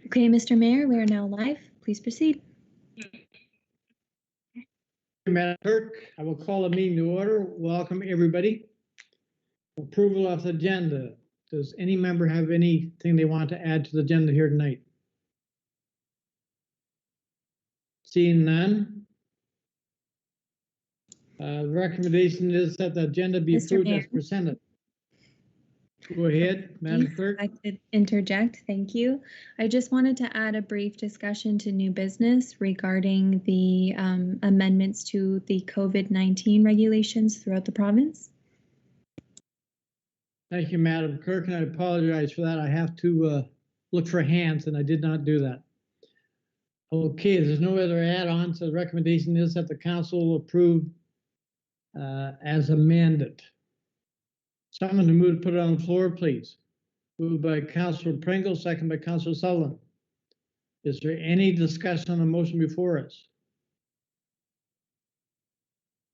Okay, Mr. Mayor, we are now live. Please proceed. Madam Clerk, I will call a meeting to order. Welcome, everybody. Approval of the agenda. Does any member have anything they want to add to the agenda here tonight? Seeing none. The recommendation is that the agenda be approved as presented. Go ahead, Madam Clerk. I could interject. Thank you. I just wanted to add a brief discussion to new business regarding the amendments to the COVID-19 regulations throughout the province. Thank you, Madam Clerk, and I apologize for that. I have to look for hands, and I did not do that. Okay, there's no other add-ons. So the recommendation is that the council approve as amended. Someone to move to put it on the floor, please. Moved by Councillor Pringle, second by Councillor Sullivan. Is there any discussion on the motion before us?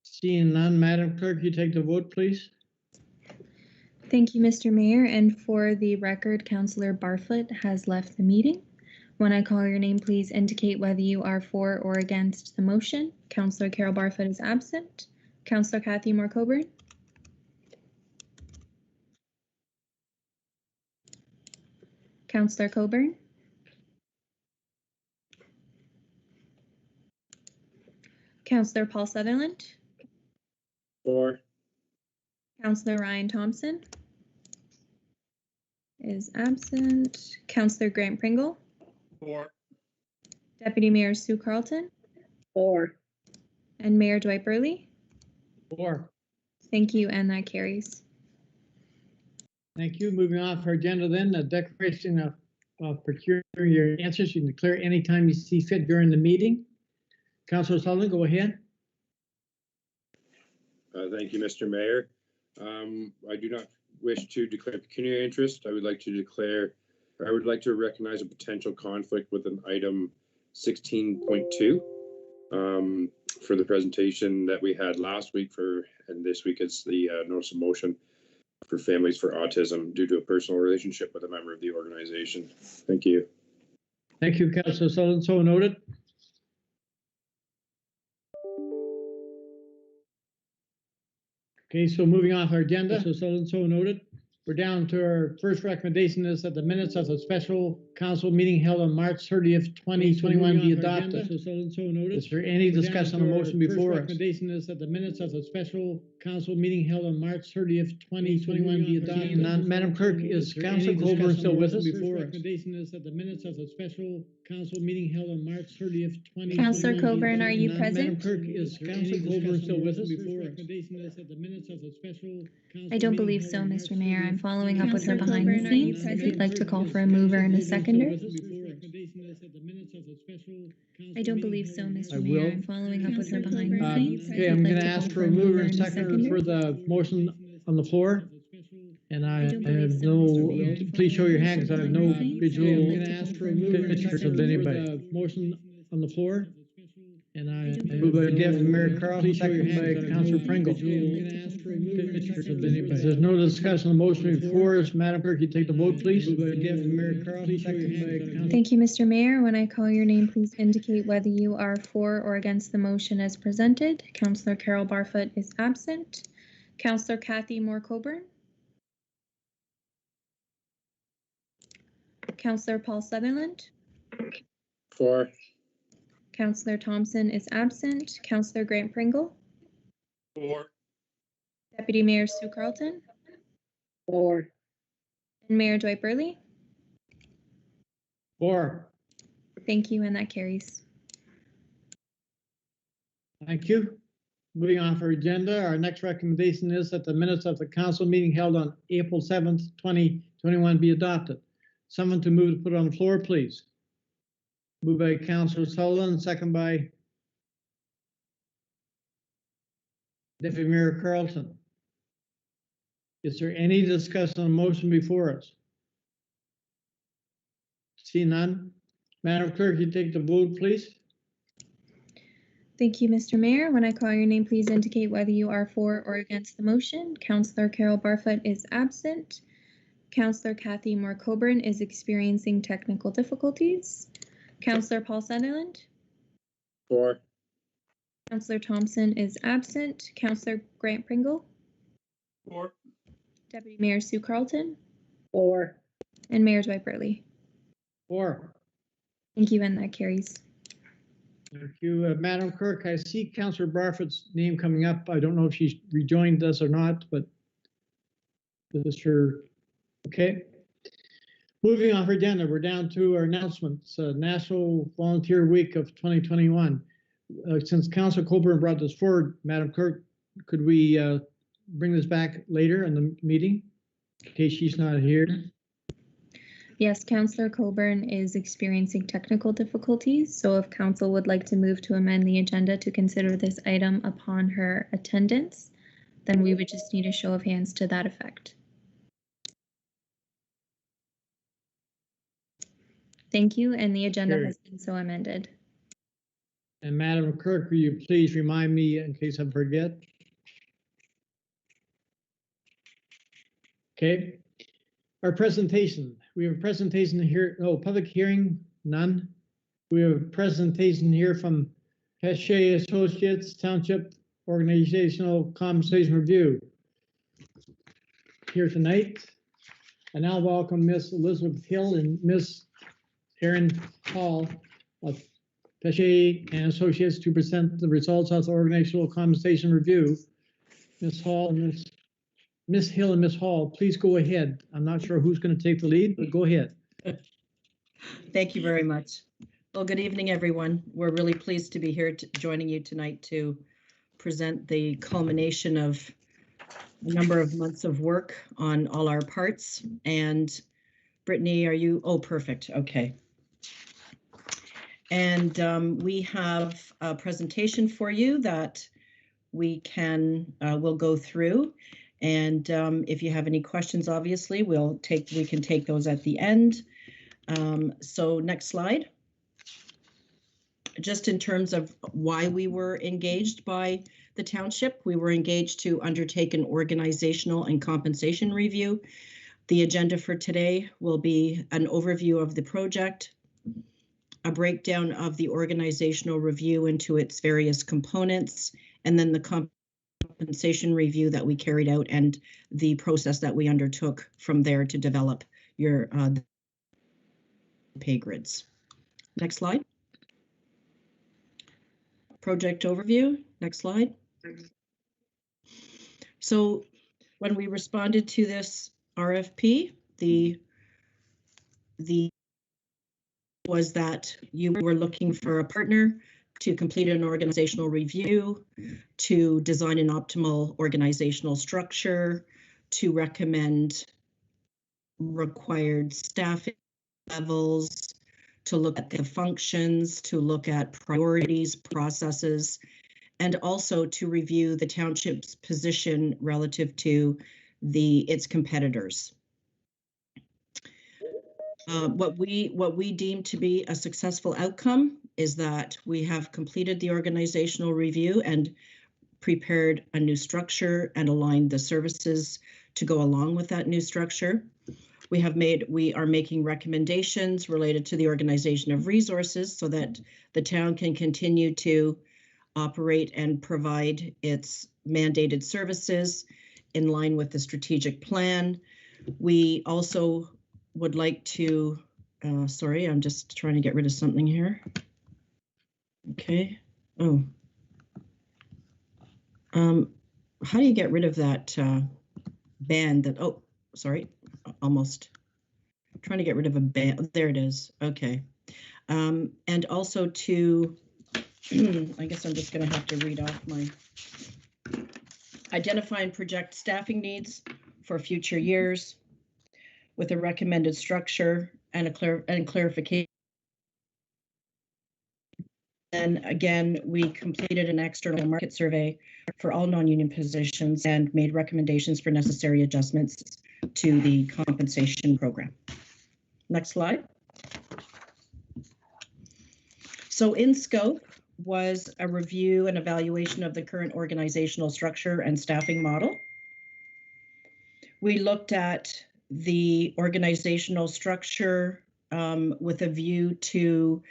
Seeing none, Madam Clerk, you take the vote, please. Thank you, Mr. Mayor. And for the record, Councillor Barfoot has left the meeting. When I call your name, please indicate whether you are for or against the motion. Councillor Carol Barfoot is absent. Councillor Kathy Moore-Coburn. Councillor Coburn. Councillor Paul Sutherland. For. Councillor Ryan Thompson is absent. Councillor Grant Pringle. For. Deputy Mayor Sue Carlton. For. And Mayor Dwight Burley. For. Thank you, and that carries. Thank you. Moving on for agenda then, the declaration of procuring your answers. You can declare anytime you see fit during the meeting. Councillor Sullivan, go ahead. Thank you, Mr. Mayor. I do not wish to declare pecuniary interest. I would like to recognize a potential conflict with an item 16.2 for the presentation that we had last week and this week it's the notice of motion for families for autism due to a personal relationship with a member of the organization. Thank you. Thank you, Councillor Sullivan. So noted. Okay, so moving off our agenda, so noted. We're down to our first recommendation is that the minutes of the special council meeting held on March 30th, 2021 be adopted. So noted. Is there any discussion on the motion before us? Recommendation is that the minutes of the special council meeting held on March 30th, 2021 be adopted. Madam Clerk, is Councillor Coburn still with us? Recommendation is that the minutes of the special council meeting held on March 30th, 2021. Councillor Coburn, are you present? Madam Clerk, is Councillor Coburn still with us? Recommendation is that the minutes of the special council. I don't believe so, Mr. Mayor. I'm following up with her behind the scenes. If you'd like to call for a mover and a seconder. I don't believe so, Mr. Mayor. I'm following up with her behind the scenes. Okay, I'm going to ask for a mover and seconder for the motion on the floor. And I have no, please show your hand because I have no visual pictures of anybody. Motion on the floor. And I move by Deputy Mayor Carlson, second by Councillor Pringle. If there's no discussion on the motion before us, Madam Clerk, you take the vote, please. Thank you, Mr. Mayor. When I call your name, please indicate whether you are for or against the motion as presented. Councillor Carol Barfoot is absent. Councillor Kathy Moore-Coburn. Councillor Paul Sutherland. For. Councillor Thompson is absent. Councillor Grant Pringle. For. Deputy Mayor Sue Carlton. For. And Mayor Dwight Burley. For. Thank you, and that carries. Thank you. Moving on for agenda, our next recommendation is that the minutes of the council meeting held on April 7th, 2021 be adopted. Someone to move to put it on the floor, please. Moved by Councillor Sullivan, second by Deputy Mayor Carlson. Is there any discussion on the motion before us? See none. Madam Clerk, you take the vote, please. Thank you, Mr. Mayor. When I call your name, please indicate whether you are for or against the motion. Councillor Carol Barfoot is absent. Councillor Kathy Moore-Coburn is experiencing technical difficulties. Councillor Paul Sutherland. For. Councillor Thompson is absent. Councillor Grant Pringle. For. Deputy Mayor Sue Carlton. 4. And Mayor Dwight Burley. 4. Thank you, and that carries. Thank you, Madam Clerk. I see Councillor Barfoot's name coming up. I don't know if she's rejoined us or not, but this is her. Okay. Moving off our agenda, we're down to our announcements. National Volunteer Week of 2021. Since Councillor Coburn brought this forward, Madam Clerk, could we bring this back later in the meeting in case she's not here? Yes, Councillor Coburn is experiencing technical difficulties, so if Council would like to move to amend the agenda to consider this item upon her attendance, then we would just need a show of hands to that effect. Thank you, and the agenda has been so amended. And Madam Clerk, will you please remind me in case I forget? Okay. Our presentation. We have a presentation here. Oh, public hearing, none. We have a presentation here from Pesce Associates Township Organizational Compensation Review here tonight. I now welcome Miss Elizabeth Hill and Miss Erin Hall of Pesce and Associates to present the results of the Organizational Compensation Review. Miss Hall and Miss Hill and Miss Hall, please go ahead. I'm not sure who's going to take the lead, but go ahead. Thank you very much. Well, good evening, everyone. We're really pleased to be here joining you tonight to present the culmination of a number of months of work on all our parts. And Brittany, are you? Oh, perfect. Okay. And we have a presentation for you that we can we'll go through. And if you have any questions, obviously, we can take those at the end. So next slide. Just in terms of why we were engaged by the township, we were engaged to undertake an organizational and compensation review. The agenda for today will be an overview of the project, a breakdown of the organizational review into its various components, and then the compensation review that we carried out and the process that we undertook from there to develop your pay grids. Next slide. Project overview. Next slide. So when we responded to this RFP, the was that you were looking for a partner to complete an organizational review, to design an optimal organizational structure, to recommend required staffing levels, to look at the functions, to look at priorities, processes, and also to review the township's position relative to its competitors. What we deem to be a successful outcome is that we have completed the organizational review and prepared a new structure and aligned the services to go along with that new structure. We are making recommendations related to the organization of resources so that the town can continue to operate and provide its mandated services in line with the strategic plan. We also would like to, sorry, I'm just trying to get rid of something here. Okay. Oh. How do you get rid of that band that, oh, sorry, almost. I'm trying to get rid of a band. There it is. Okay. And also to, I guess I'm just going to have to read off my identify and project staffing needs for future years with a recommended structure and a clarification. And again, we completed an external market survey for all non-union positions and made recommendations for necessary adjustments to the compensation program. Next slide. So in scope, was a review and evaluation of the current organizational structure and staffing model. We looked at the organizational structure with a view to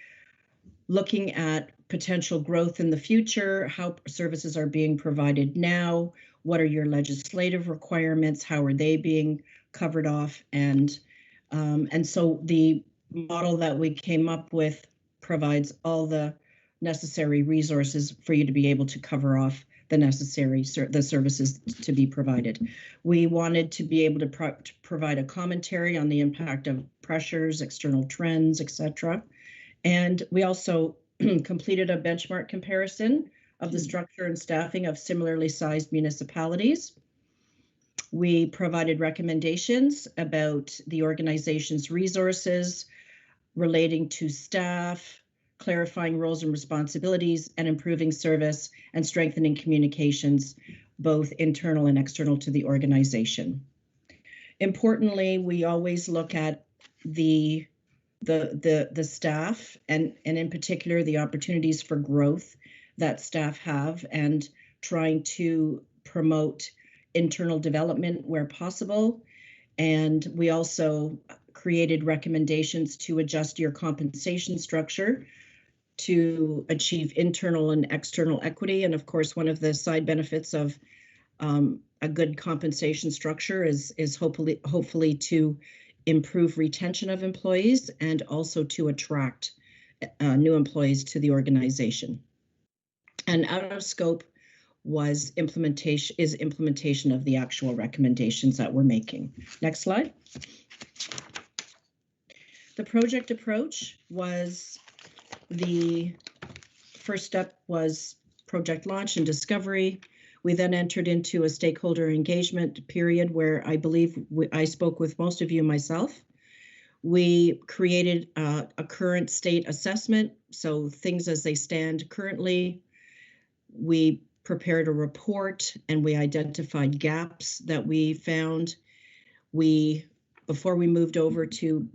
looking at potential growth in the future, how services are being provided now, what are your legislative requirements, how are they being covered off, and so the model that we came up with provides all the necessary resources for you to be able to cover off the necessary the services to be provided. We wanted to be able to provide a commentary on the impact of pressures, external trends, etc. And we also completed a benchmark comparison of the structure and staffing of similarly sized municipalities. We provided recommendations about the organization's resources relating to staff, clarifying roles and responsibilities, and improving service and strengthening communications, both internal and external to the organization. Importantly, we always look at the staff and in particular the opportunities for growth that staff have, and trying to promote internal development where possible. And we also created recommendations to adjust your compensation structure to achieve internal and external equity. And of course, one of the side benefits of a good compensation structure is hopefully to improve retention of employees and also to attract new employees to the organization. And out of scope was implementation of the actual recommendations that we're making. Next slide. The project approach was, the first step was project launch and discovery. We then entered into a stakeholder engagement period where I believe I spoke with most of you myself. We created a current state assessment, so things as they stand currently. We prepared a report and we identified gaps that we found. Before we moved over to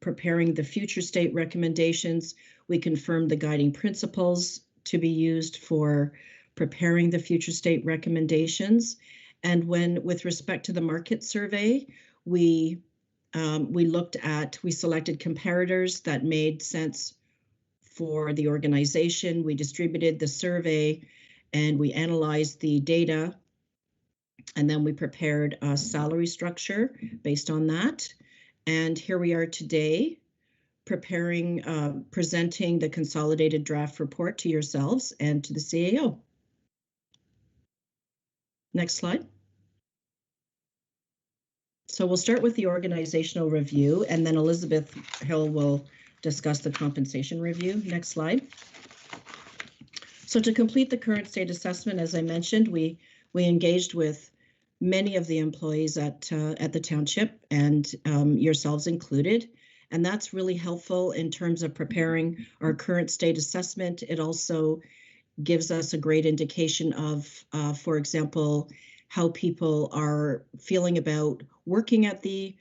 preparing the future state recommendations, we confirmed the guiding principles to be used for preparing the future state recommendations. And with respect to the market survey, we selected comparators that made sense for the organization. We distributed the survey and we analyzed the data, and then we prepared a salary structure based on that. And here we are today, presenting the consolidated draft report to yourselves and to the CAO. Next slide. So we'll start with the organizational review, and then Elizabeth Hill will discuss the compensation review. Next slide. So to complete the current state assessment, as I mentioned, we engaged with many of the employees at the township, and yourselves included. And that's really helpful in terms of preparing our current state assessment. It also gives us a great indication of, for example, how people are feeling about working at the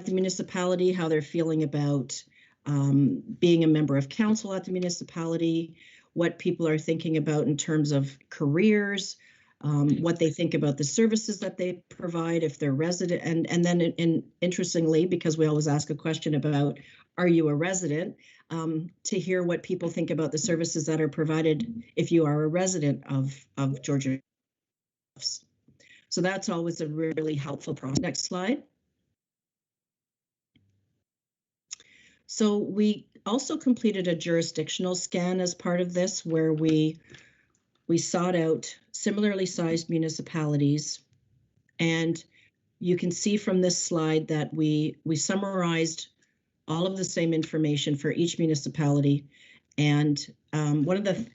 municipality, how they're feeling about being a member of council at the municipality, what people are thinking about in terms of careers, what they think about the services that they provide if they're resident, and then interestingly, because we always ask a question about, are you a resident, to hear what people think about the services that are provided if you are a resident of Georgian Bluffs. So that's always a really helpful process. Next slide. So we also completed a jurisdictional scan as part of this, where we sought out similarly sized municipalities. And you can see from this slide that we summarized all of the same information for each municipality. And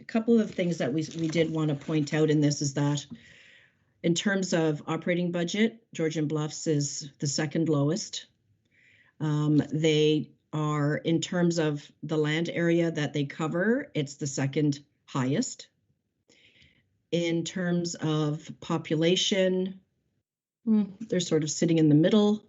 couple of things that we did want to point out in this is that in terms of operating budget, Georgian Bluffs is the second lowest. They are, in terms of the land area that they cover, it's the second highest. In terms of population, they're sort of sitting in the middle.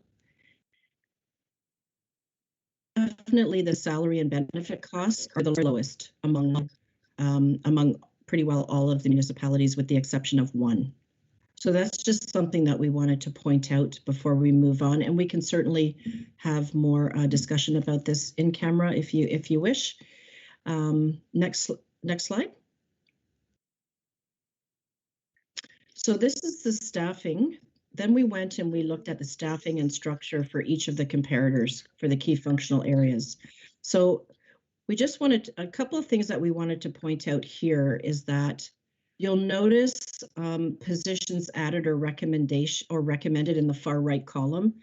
Definitely the salary and benefit costs are the lowest among among pretty well all of the municipalities with the exception of one. So that's just something that we wanted to point out before we move on, and we can certainly have more discussion about this in camera if you wish. Next slide. So this is the staffing. Then we went and we looked at the staffing and structure for each of the comparators for the key functional areas. So we just wanted a couple of things that we wanted to point out here is that you'll notice positions added or recommended in the far right column.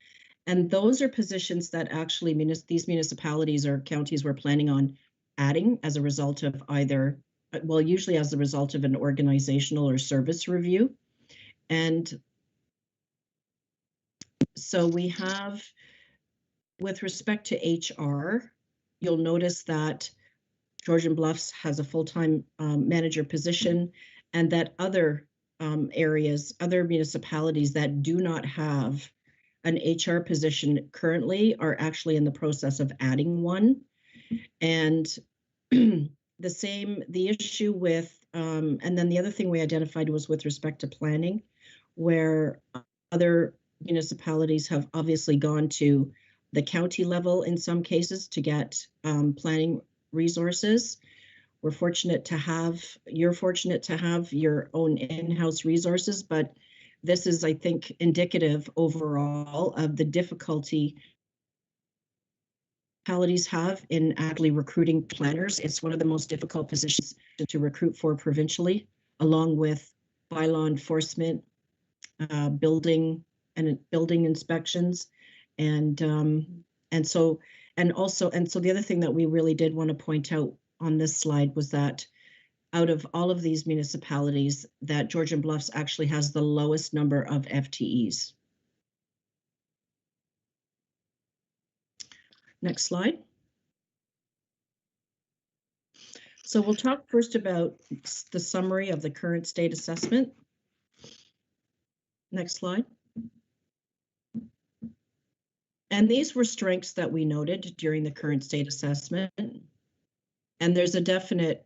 And those are positions that actually these municipalities or counties were planning on adding as a result of either, well, usually as a result of an organizational or service review. And so we have, with respect to HR, you'll notice that Georgian Bluffs has a full-time manager position, and that other areas, other municipalities that do not have an HR position currently are actually in the process of adding one. And the issue with, and then the other thing we identified was with respect to planning, where other municipalities have obviously gone to the county level in some cases to get planning resources. You're fortunate to have your own in-house resources, but this is, I think, indicative overall of the difficulty municipalities have in actually recruiting planners. It's one of the most difficult positions to recruit for provincially, along with bylaw enforcement, building inspections, and so the other thing that we really did want to point out on this slide was that out of all of these municipalities, that Georgian Bluffs actually has the lowest number of FTEs. Next slide. So we'll talk first about the summary of the current state assessment. Next slide. And these were strengths that we noted during the current state assessment. And there's a definite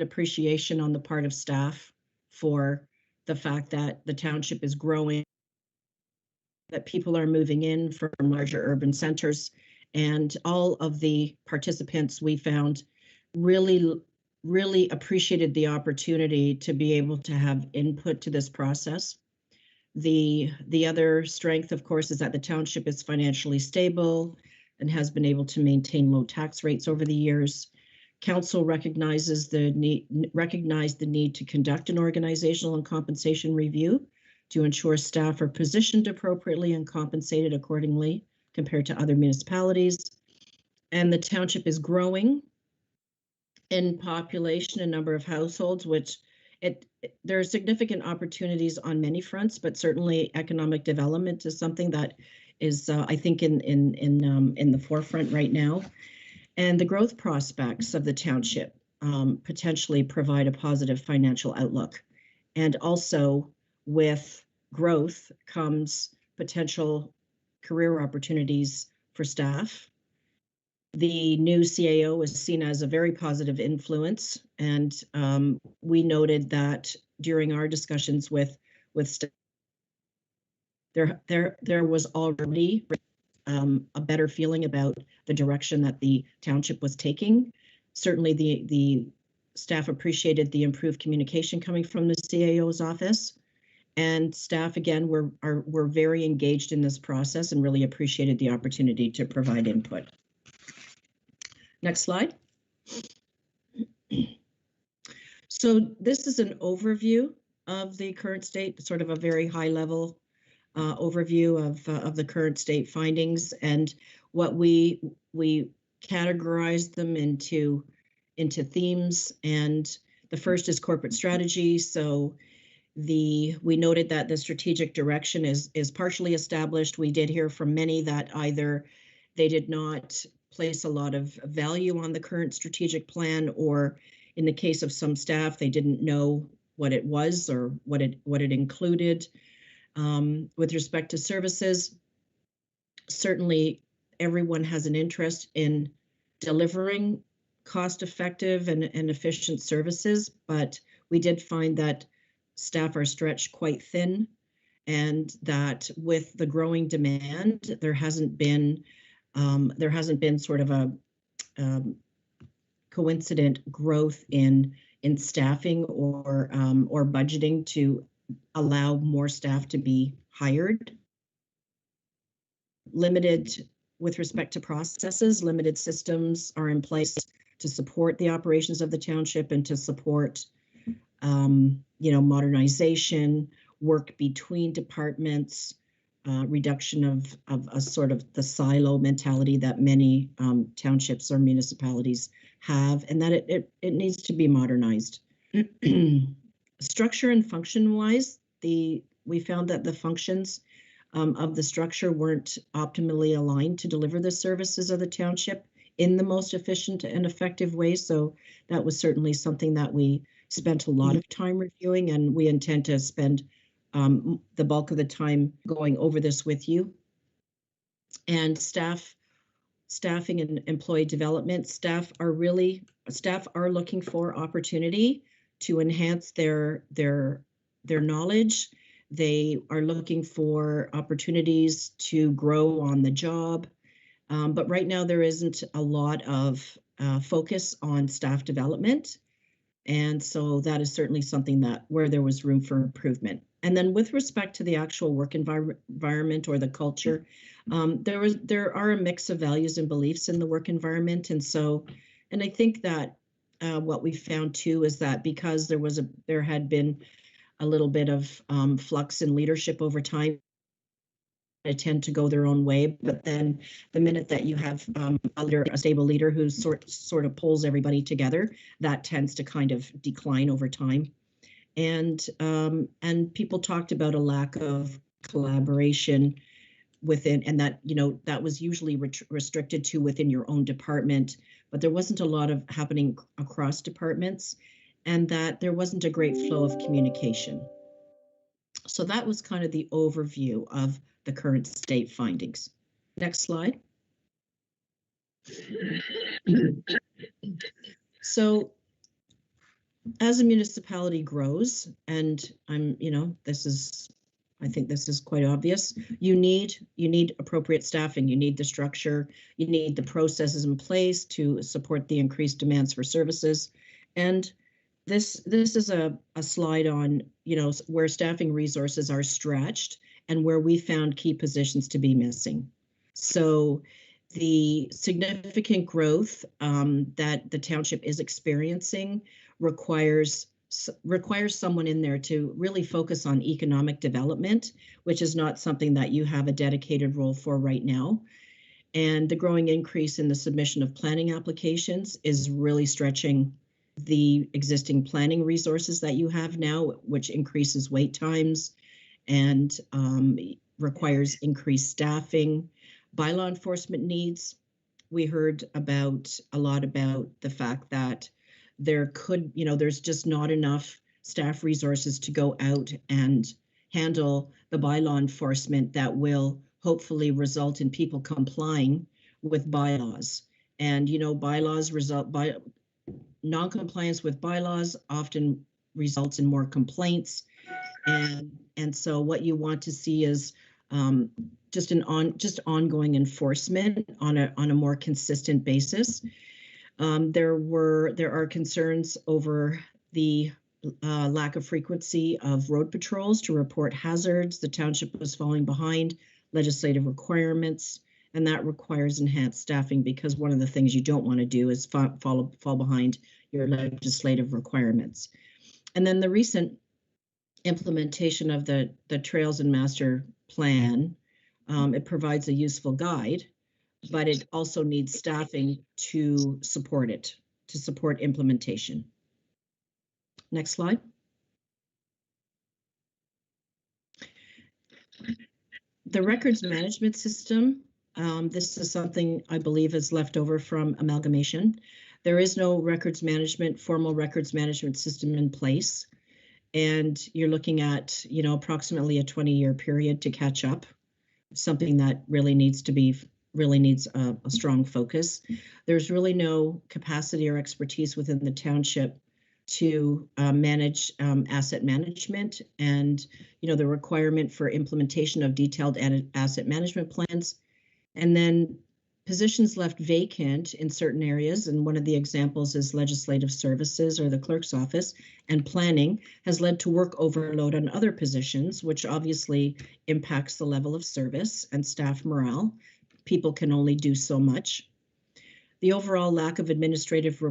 appreciation on the part of staff for the fact that the township is growing, that people are moving in from larger urban centers, and all of the participants we found really appreciated the opportunity to be able to have input to this process. The other strength, of course, is that the township is financially stable and has been able to maintain low tax rates over the years. Council recognized the need to conduct an organizational and compensation review to ensure staff are positioned appropriately and compensated accordingly compared to other municipalities. And the township is growing in population and number of households, which there are significant opportunities on many fronts, but certainly economic development is something that is, I think, in the forefront right now. And the growth prospects of the township potentially provide a positive financial outlook. And also with growth comes potential career opportunities for staff. The new CAO is seen as a very positive influence, and we noted that during our discussions with staff, there was already a better feeling about the direction that the township was taking. Certainly, the staff appreciated the improved communication coming from the CAO's office, and staff again were very engaged in this process and really appreciated the opportunity to provide input. Next slide. So this is an overview of the current state, sort of a very high level overview of the current state findings, and what we categorized them into themes. And the first is corporate strategy. So we noted that the strategic direction is partially established. We did hear from many that either they did not place a lot of value on the current strategic plan, or in the case of some staff, they didn't know what it was or what it included. With respect to services, certainly everyone has an interest in delivering cost-effective and efficient services, but we did find that staff are stretched quite thin, and that with the growing demand, there hasn't been sort of a coincident growth in staffing or budgeting to allow more staff to be hired. Limited with respect to processes, limited systems are in place to support the operations of the township and to support, modernization, work between departments, reduction of a sort of the silo mentality that many townships or municipalities have, and that it needs to be modernized. Structure and function wise, we found that the functions of the structure weren't optimally aligned to deliver the services of the township in the most efficient and effective way. So that was certainly something that we spent a lot of time reviewing, and we intend to spend the bulk of the time going over this with you. And staffing and employee development, staff are looking for opportunity to enhance their knowledge. They are looking for opportunities to grow on the job. But right now there isn't a lot of focus on staff development. And so that is certainly something where there was room for improvement. And then with respect to the actual work environment or the culture, there are a mix of values and beliefs in the work environment. And I think that what we found too is that because there had been a little bit of flux in leadership over time, they tend to go their own way. But then the minute that you have a stable leader who sort of pulls everybody together, that tends to kind of decline over time. And people talked about a lack of collaboration within, and that that was usually restricted to within your own department, but there wasn't a lot of happening across departments, and that there wasn't a great flow of communication. So that was kind of the overview of the current state findings. Next slide. So as a municipality grows, and I think this is quite obvious, you need appropriate staffing, you need the structure, you need the processes in place to support the increased demands for services. And this is a slide on, where staffing resources are stretched and where we found key positions to be missing. So the significant growth that the township is experiencing requires someone in there to really focus on economic development, which is not something that you have a dedicated role for right now. And the growing increase in the submission of planning applications is really stretching the existing planning resources that you have now, which increases wait times and requires increased staffing. Bylaw enforcement needs. We heard a lot about the fact that there's just not enough staff resources to go out and handle the bylaw enforcement that will hopefully result in people complying with bylaws. And non-compliance with bylaws often results in more complaints, and so what you want to see is just ongoing enforcement on a more consistent basis. There are concerns over the lack of frequency of road patrols to report hazards. The township was falling behind legislative requirements, and that requires enhanced staffing, because one of the things you don't want to do is fall behind your legislative requirements. And then the recent implementation of the Trails and Master Plan, it provides a useful guide, but it also needs staffing to support it, to support implementation. Next slide. The records management system, this is something I believe is left over from amalgamation. There is no formal records management system in place, and you're looking at, approximately a 20-year period to catch up, something that really needs to be really needs a strong focus. There's really no capacity or expertise within the township to manage asset management, and the requirement for implementation of detailed asset management plans. And then positions left vacant in certain areas, and one of the examples is legislative services or the clerk's office, and planning has led to work overload on other positions, which obviously impacts the level of service and staff morale. People can only do so much. The overall lack of administrative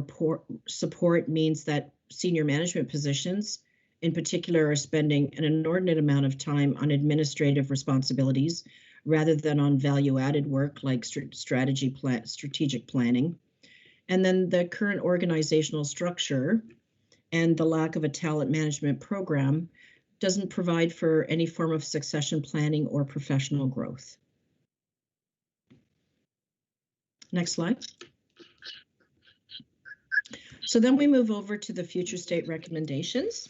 support means that senior management positions in particular are spending an inordinate amount of time on administrative responsibilities rather than on value-added work like strategic planning. And then the current organizational structure and the lack of a talent management program doesn't provide for any form of succession planning or professional growth. Next slide. So then we move over to the future state recommendations.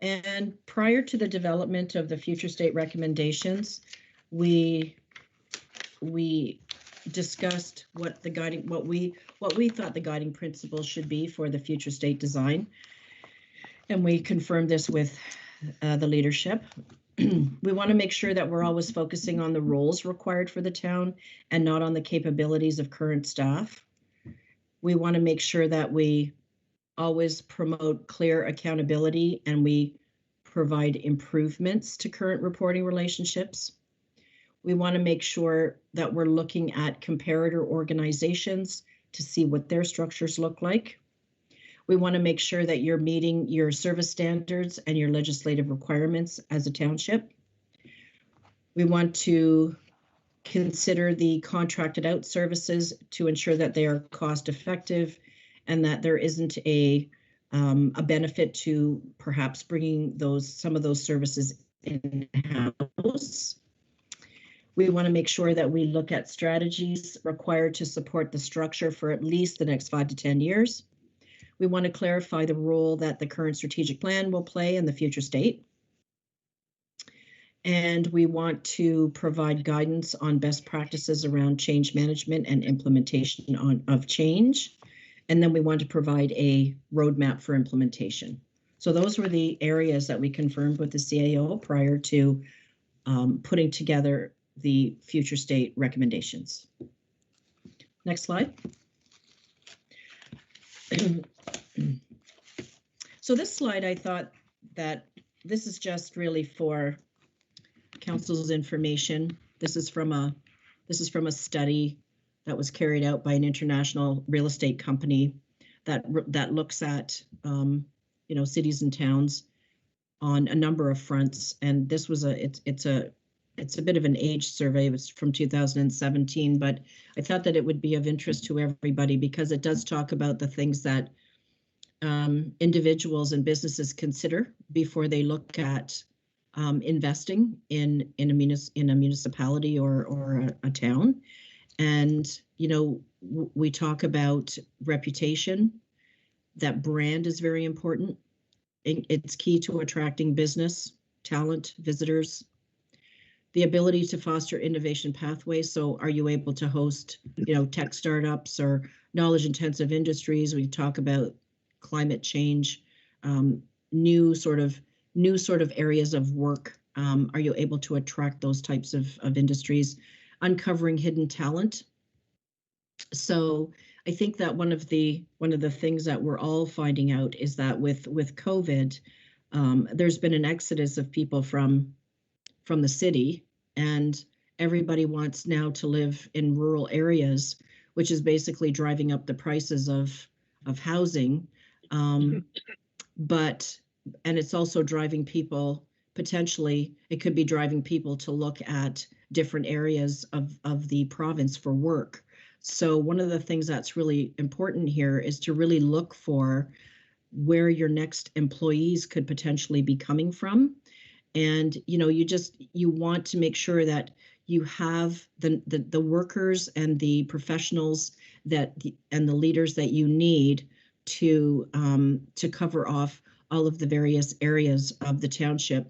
And prior to the development of the future state recommendations, we discussed what we thought the guiding principles should be for the future state design, and we confirmed this with the leadership. We want to make sure that we're always focusing on the roles required for the town and not on the capabilities of current staff. We want to make sure that we always promote clear accountability and we provide improvements to current reporting relationships. We want to make sure that we're looking at comparator organizations to see what their structures look like. We want to make sure that you're meeting your service standards and your legislative requirements as a township. We want to consider the contracted out services to ensure that they are cost effective and that there isn't a benefit to perhaps bringing some of those services in-house. We want to make sure that we look at strategies required to support the structure for at least the next 5 to 10 years. We want to clarify the role that the current strategic plan will play in the future state. And we want to provide guidance on best practices around change management and implementation of change. And then we want to provide a roadmap for implementation. So those were the areas that we confirmed with the CAO prior to putting together the future state recommendations. Next slide. So this slide, I thought that this is just really for council's information. This is from a study that was carried out by an international real estate company that looks at cities and towns on a number of fronts. And this was it's a bit of an age survey. It was from 2017, but I thought that it would be of interest to everybody because it does talk about the things that individuals and businesses consider before they look at investing in a municipality or a town. And we talk about reputation. That brand is very important. It's key to attracting business, talent, visitors. The ability to foster innovation pathways. So are you able to host, tech startups or knowledge intensive industries? We talk about climate change, new sort of areas of work. Are you able to attract those types of industries? Uncovering hidden talent. So I think that one of the things that we're all finding out is that with COVID, there's been an exodus of people from the city, and everybody wants now to live in rural areas, which is basically driving up the prices of housing. And it's also driving people, potentially, it could be driving people to look at different areas of the province for work. So one of the things that's really important here is to really look for where your next employees could potentially be coming from. And, you want to make sure that you have the workers and the professionals and the leaders that you need to cover off all of the various areas of the township.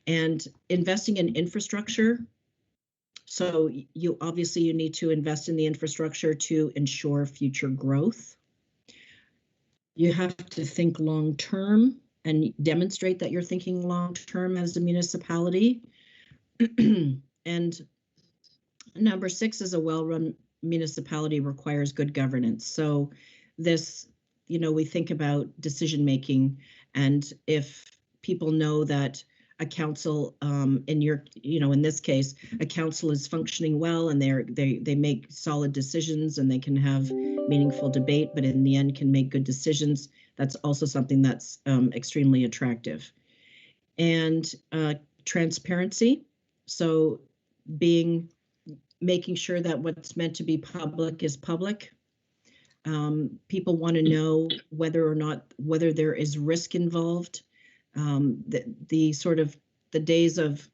And investing in infrastructure So you need to invest in the infrastructure to ensure future growth. You have to think long-term and demonstrate that you're thinking long-term as a municipality. And number 6 is a well-run municipality requires good governance. So this, we think about decision-making, and if people know that a council, in this case, a council is functioning well and they make solid decisions and they can have meaningful debate, but in the end can make good decisions, that's also something that's extremely attractive. And transparency, so making sure that what's meant to be public is public. People want to know whether there is risk involved. The days of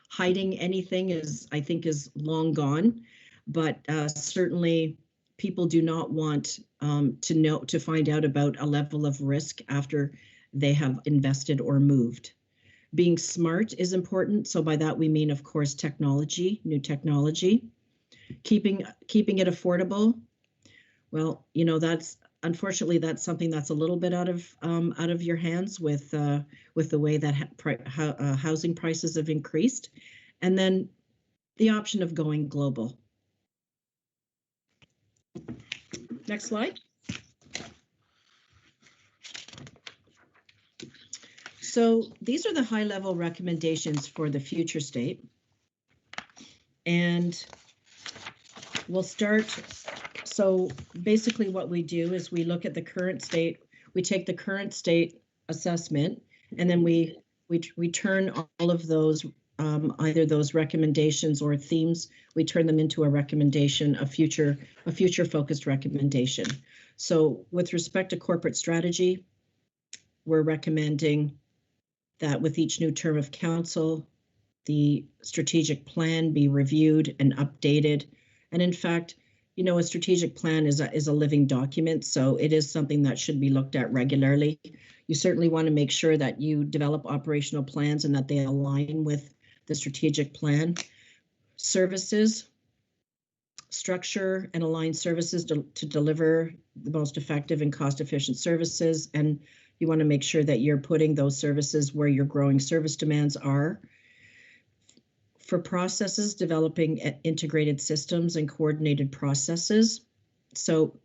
hiding anything I think is long gone, but certainly people do not want to find out about a level of risk after they have invested or moved. Being smart is important. So by that we mean, of course, new technology, keeping it affordable. Well, unfortunately that's something that's a little bit out of your hands with the way that housing prices have increased, and then the option of going global. Next slide. So these are the high-level recommendations for the future state. And we'll start. So basically what we do is we look at the current state, we take the current state assessment, and then we turn all of those, either those recommendations or themes, we turn them into a recommendation, a future focused recommendation. So with respect to corporate strategy, we're recommending that with each new term of council, the strategic plan be reviewed and updated. And in fact, a strategic plan is a living document, so it is something that should be looked at regularly. You certainly want to make sure that you develop operational plans and that they align with the strategic plan. Services, structure and align services to deliver the most effective and cost-efficient services, and you want to make sure that you're putting those services where your growing service demands are. For processes, developing integrated systems and coordinated processes. So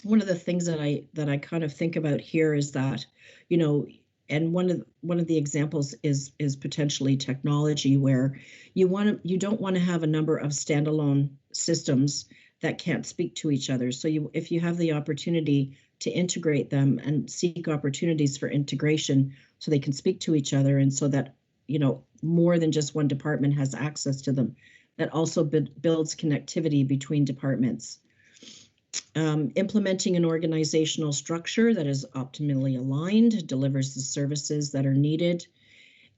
one of the things that I kind of think about here is that, and one of the examples is potentially technology, where you don't want to have a number of standalone systems that can't speak to each other. So if you have the opportunity to integrate them and seek opportunities for integration so they can speak to each other, and so that more than just one department has access to them, that also builds connectivity between departments. Implementing an organizational structure that is optimally aligned, delivers the services that are needed,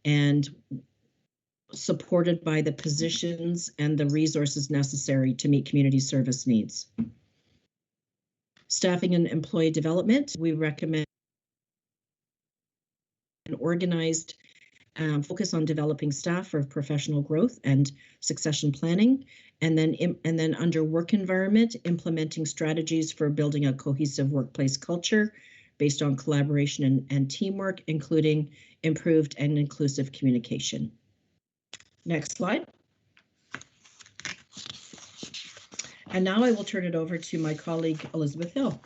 and supported by the positions and the resources necessary to meet community service needs. Staffing and employee development, we recommend an organized focus on developing staff for professional growth and succession planning, and then under work environment, implementing strategies for building a cohesive workplace culture based on collaboration and teamwork, including improved and inclusive communication. Next slide. And now I will turn it over to my colleague, Elizabeth Hill.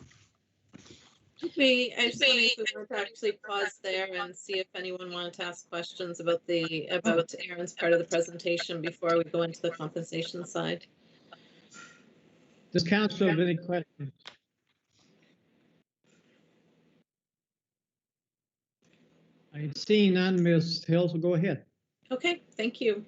I just wanted to actually pause there and see if anyone wanted to ask questions about Aaron's part of the presentation before we go into the compensation side. Does council have any questions? I'm seeing none, Ms. Hill, so go ahead. Okay, thank you.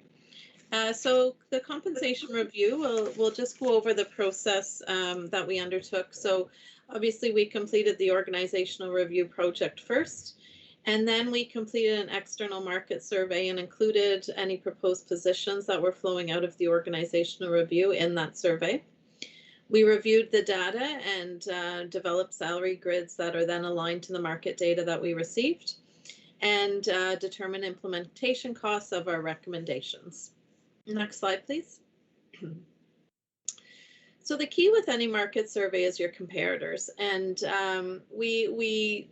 So the compensation review, we'll just go over the process that we undertook. So obviously we completed the organizational review project first, and then we completed an external market survey and included any proposed positions that were flowing out of the organizational review in that survey. We reviewed the data and developed salary grids that are then aligned to the market data that we received, and determine implementation costs of our recommendations. Next slide, please. So the key with any market survey is your comparators. And we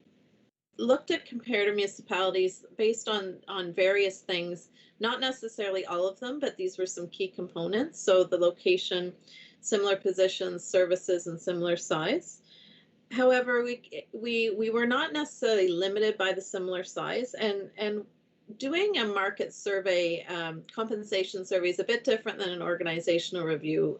looked at comparator municipalities based on various things, not necessarily all of them, but these were some key components. So the location, similar positions, services, and similar size. However, we were not necessarily limited by the similar size, and doing a market survey, compensation survey is a bit different than an organizational review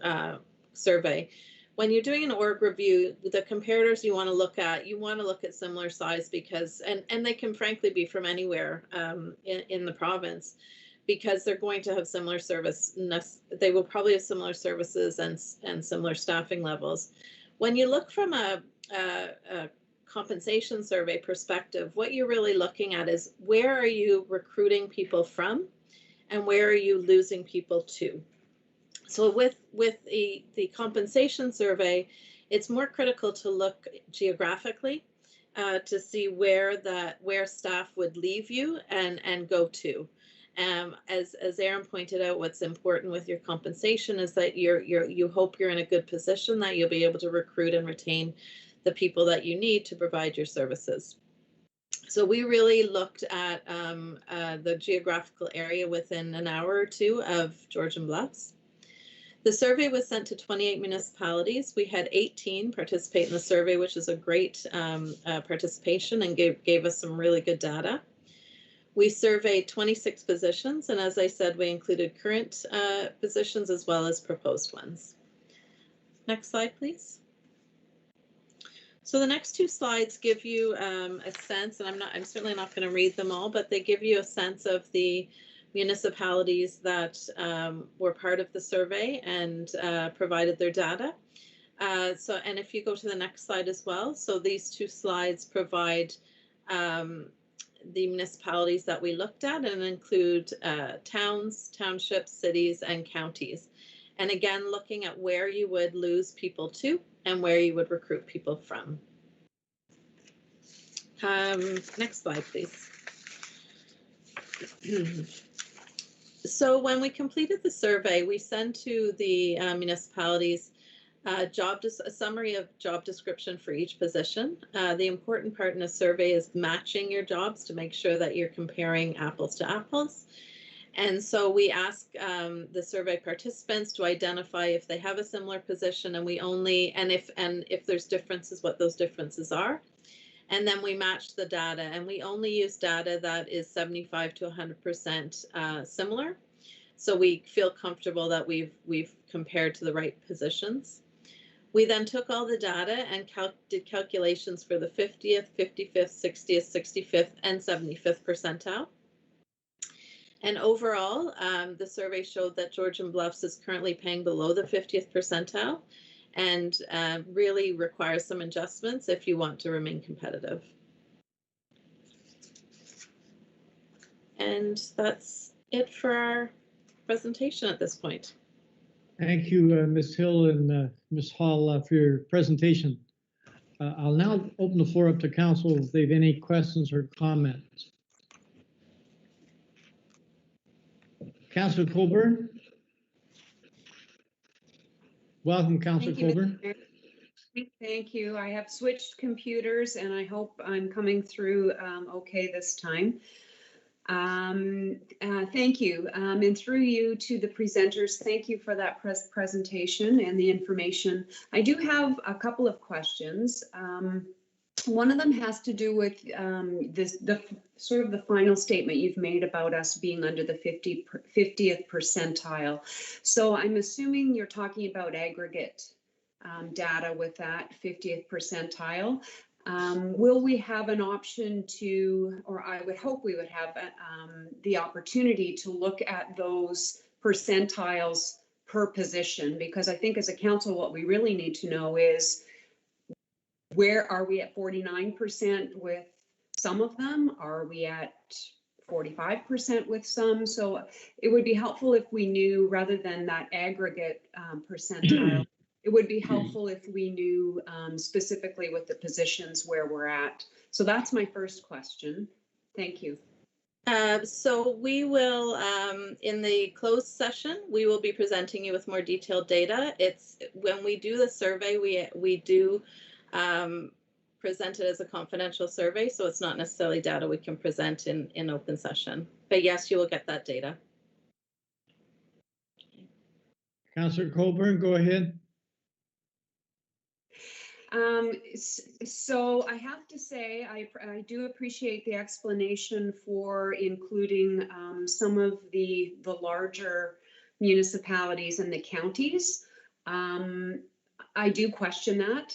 survey. When you're doing an org review, the comparators you want to look at similar size, because, and they can frankly be from anywhere in the province, because they're going to have similar service, they will probably have similar services and similar staffing levels. When you look from a compensation survey perspective, what you're really looking at is where are you recruiting people from and where are you losing people to? So with the compensation survey, it's more critical to look geographically to see where staff would leave you and go to. As Aaron pointed out, what's important with your compensation is that you hope you're in a good position, that you'll be able to recruit and retain the people that you need to provide your services. So we really looked at the geographical area within an hour or two of Georgian Bluffs. The survey was sent to 28 municipalities. We had 18 participate in the survey, which is a great participation and gave us some really good data. We surveyed 26 positions, and as I said, we included current positions as well as proposed ones. Next slide, please. So the next two slides give you a sense, and I'm certainly not going to read them all, but they give you a sense of the municipalities that were part of the survey and provided their data. And if you go to the next slide as well, so these two slides provide the municipalities that we looked at and include towns, townships, cities, and counties. And again, looking at where you would lose people to and where you would recruit people from. Next slide, please. So when we completed the survey, we sent to the municipalities a summary of job description for each position. The important part in a survey is matching your jobs to make sure that you're comparing apples to apples. And so we ask the survey participants to identify if they have a similar position, and if there's differences, what those differences are. And then we match the data, and we only use data that is 75 to 100% similar. So we feel comfortable that we've compared to the right positions. We then took all the data and did calculations for the 50th, 55th, 60th, 65th, and 75th percentile. And overall, the survey showed that Georgian Bluffs is currently paying below the 50th percentile and really requires some adjustments if you want to remain competitive. And that's it for our presentation at this point. Thank you, Ms. Hill and Ms. Hall for your presentation. I'll now open the floor up to council if they have any questions or comments. Councillor Colburn. Welcome, Councillor Colburn. Thank you. I have switched computers and I hope I'm coming through okay this time. Thank you. And through you to the presenters, thank you for that presentation and the information. I do have a couple of questions. One of them has to do with the sort of the final statement you've made about us being under the 50th percentile. So I'm assuming you're talking about aggregate data with that 50th percentile. Will we have an option to, or I would hope we would have the opportunity to look at those percentiles per position? Because I think as a council, what we really need to know is, where are we at 49% with some of them? Are we at 45% with some? So it would be helpful if we knew, rather than that aggregate percentile, it would be helpful if we knew specifically with the positions where we're at. So that's my first question. Thank you. So we will, in the closed session, we will be presenting you with more detailed data. It's when we do the survey, we do present it as a confidential survey, so it's not necessarily data we can present in open session. But yes, you will get that data. Councillor Colburn, go ahead. So I have to say, I do appreciate the explanation for including some of the larger municipalities and the counties. I do question that.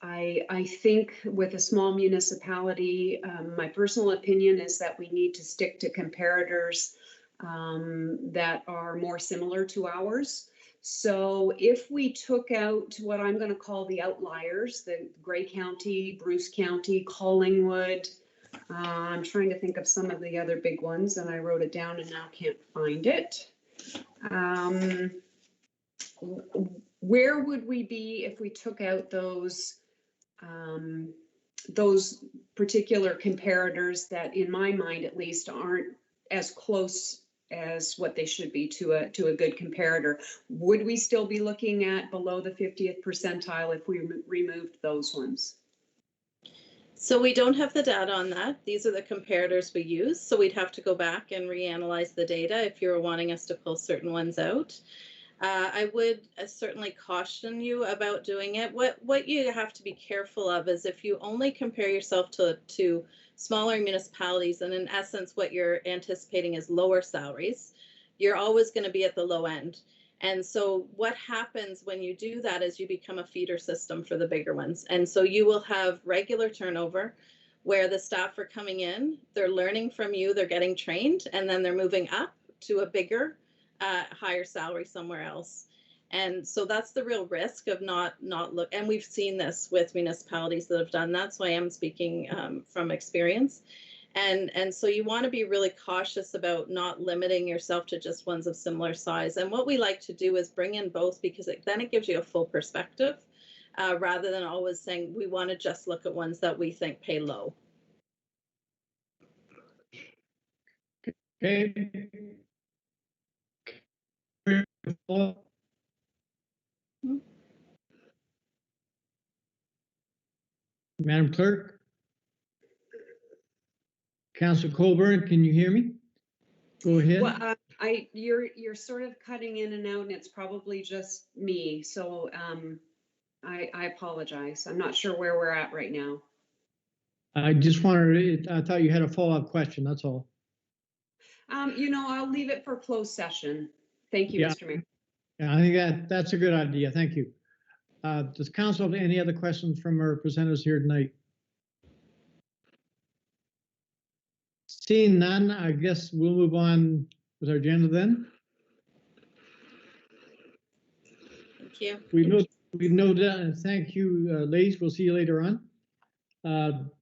I think with a small municipality, my personal opinion is that we need to stick to comparators that are more similar to ours. So if we took out what I'm going to call the outliers, the Grey County, Bruce County, Collingwood, I'm trying to think of some of the other big ones, and I wrote it down and now can't find it. Where would we be if we took out those particular comparators that, in my mind at least, aren't as close as what they should be to a good comparator? Would we still be looking at below the 50th percentile if we removed those ones? So we don't have the data on that. These are the comparators we use. So we'd have to go back and reanalyze the data if you were wanting us to pull certain ones out. I would certainly caution you about doing it. What you have to be careful of is if you only compare yourself to smaller municipalities, and in essence what you're anticipating is lower salaries, you're always going to be at the low end. And so what happens when you do that is you become a feeder system for the bigger ones. And so you will have regular turnover where the staff are coming in, they're learning from you, they're getting trained, and then they're moving up to a bigger higher salary somewhere else. And so that's the real risk of not look. And we've seen this with municipalities that have done that. So I am speaking from experience. And so you want to be really cautious about not limiting yourself to just ones of similar size. And what we like to do is bring in both, because then it gives you a full perspective rather than always saying we want to just look at ones that we think pay low. Okay. Madam Clerk? Councillor Colburn, can you hear me? Go ahead. Well, you're sort of cutting in and out, and it's probably just me. So I apologize. I'm not sure where we're at right now. I just wanted to, I thought you had a follow-up question, that's all. I'll leave it for closed session. Thank you, Mr. Mayor. Yeah, I think that's a good idea. Thank you. Does council have any other questions from our presenters here tonight? Seeing none, I guess we'll move on with our agenda then. Thank you. We know that, and thank you, ladies. We'll see you later on.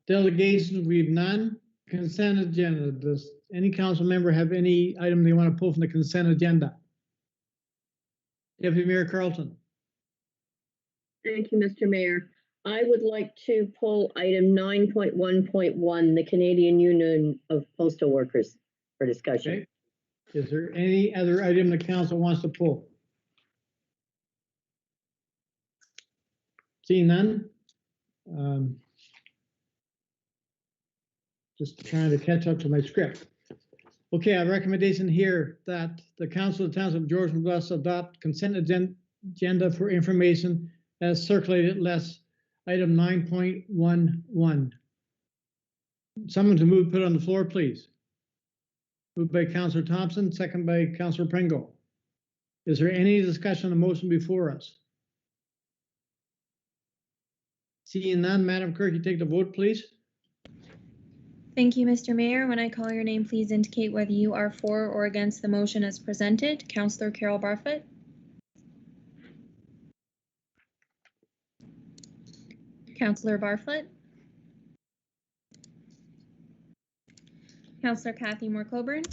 Delegations, we have none. Consent agenda. Does any council member have any item they want to pull from the consent agenda? Deputy Mayor Carlton. Thank you, Mr. Mayor. I would like to pull item 9.1.1, the Canadian Union of Postal Workers, for discussion. Okay. Is there any other item the council wants to pull? Seeing none. Just trying to catch up to my script. Okay, a recommendation here that the Council of the Township of Georgian Bluffs adopt consent agenda for information as circulated less item 9.11. Someone to move, put on the floor, please. Moved by Councillor Thompson, second by Councillor Pringle. Is there any discussion on the motion before us? Seeing none, Madam Clerk, you take the vote, please. Thank you, Mr. Mayor. When I call your name, please indicate whether you are for or against the motion as presented. Councillor Carol Barfoot. Councillor Barfoot. Councillor Kathy Moore-Coburn.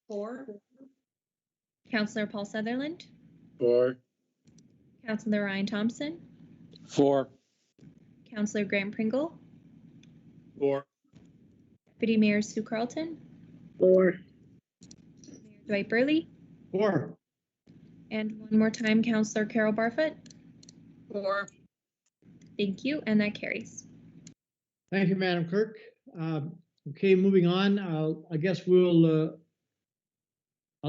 For. Councillor Paul Sutherland. For. Councillor Ryan Thompson. For. Councillor Graham Pringle. For. Deputy Mayor Sue Carlton, Four. Mayor Dwight Burley, 4. and one more time, Councillor Carol Barfoot. 4. Thank you, and that carries. Thank you, Madam Clerk. Okay, moving on. I guess I'll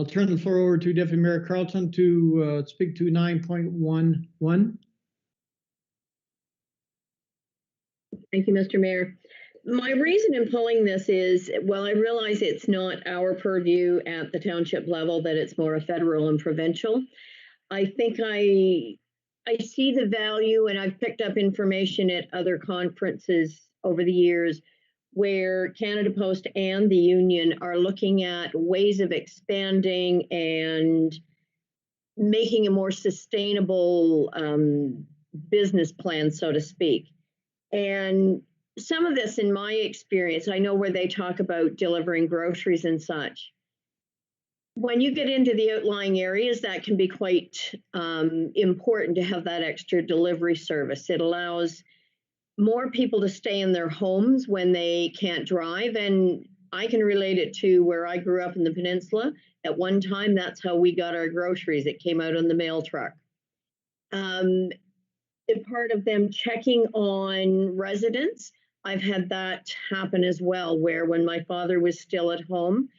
turn the floor over to Deputy Mayor Carlton to speak to 9.11. Thank you, Mr. Mayor. My reason in pulling this is, well, I realize it's not our purview at the township level, that it's more a federal and provincial. I think I see the value, and I've picked up information at other conferences over the years where Canada Post and the union are looking at ways of expanding and making a more sustainable business plan, so to speak. And some of this, in my experience, I know where they talk about delivering groceries and such. When you get into the outlying areas, that can be quite important to have that extra delivery service. It allows more people to stay in their homes when they can't drive. And I can relate it to where I grew up in the peninsula. At one time, that's how we got our groceries. It came out on the mail truck. Part of them checking on residents, I've had that happen as well, where when my father was still at home,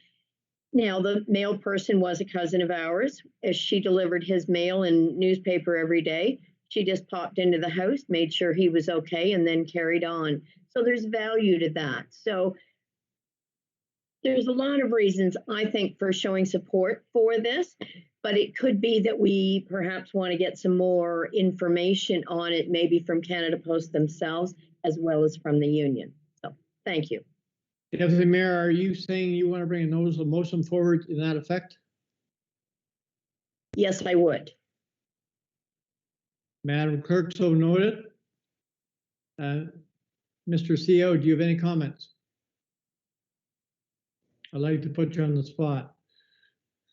now the mail person was a cousin of ours. As she delivered his mail and newspaper every day, she just popped into the house, made sure he was okay, and then carried on. So there's value to that. So there's a lot of reasons, I think, for showing support for this, but it could be that we perhaps want to get some more information on it, maybe from Canada Post themselves, as well as from the union. So thank you. Deputy Mayor, are you saying you want to bring a notice of motion forward in that effect? Yes, I would. Madam Clerk, so noted. Mr. CEO, do you have any comments? I'd like to put you on the spot.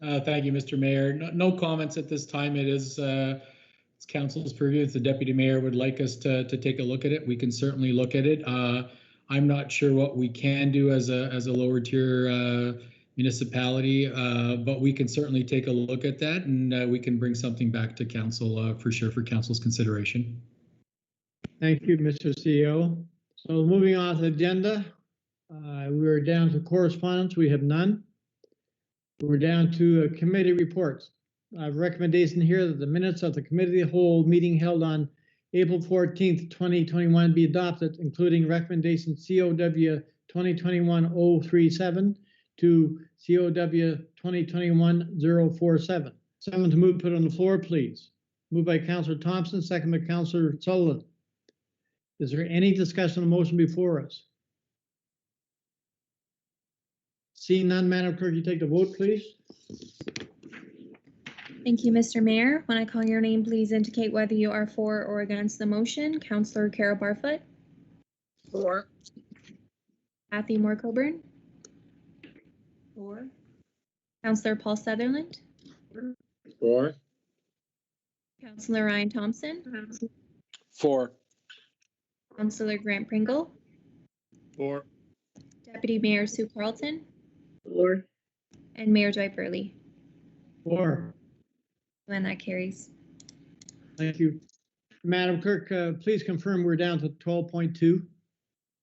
Thank you, Mr. Mayor. No comments at this time. It is it's council's purview. If the deputy mayor would like us to take a look at it, we can certainly look at it. I'm not sure what we can do as a lower tier municipality, but we can certainly take a look at that, and we can bring something back to council for sure for council's consideration. Thank you, Mr. CEO. So moving on to the agenda, we're down to correspondence. We have none. We're down to committee reports. I have a recommendation here that the minutes of the committee of the whole meeting held on April 14th, 2021 be adopted, including recommendation COW 2021-037 to COW 2021-047. Someone to move, put on the floor, please. Moved by Councillor Thompson, second by Councillor Sullivan. Is there any discussion on the motion before us? Seeing none, Madam Clerk, you take the vote, please. Thank you, Mr. Mayor. When I call your name, please indicate whether you are for or against the motion. Councillor Carol Barfoot. 4. Kathy Moore-Coburn. 4. Councillor Paul Sutherland. 4. Councillor Ryan Thompson. 4. Councillor Grant Pringle. 4. Deputy Mayor Sue Carlton. 4. And Mayor Dwight Burley. 4. And that carries. Thank you. Madam Clerk, please confirm we're down to 12.2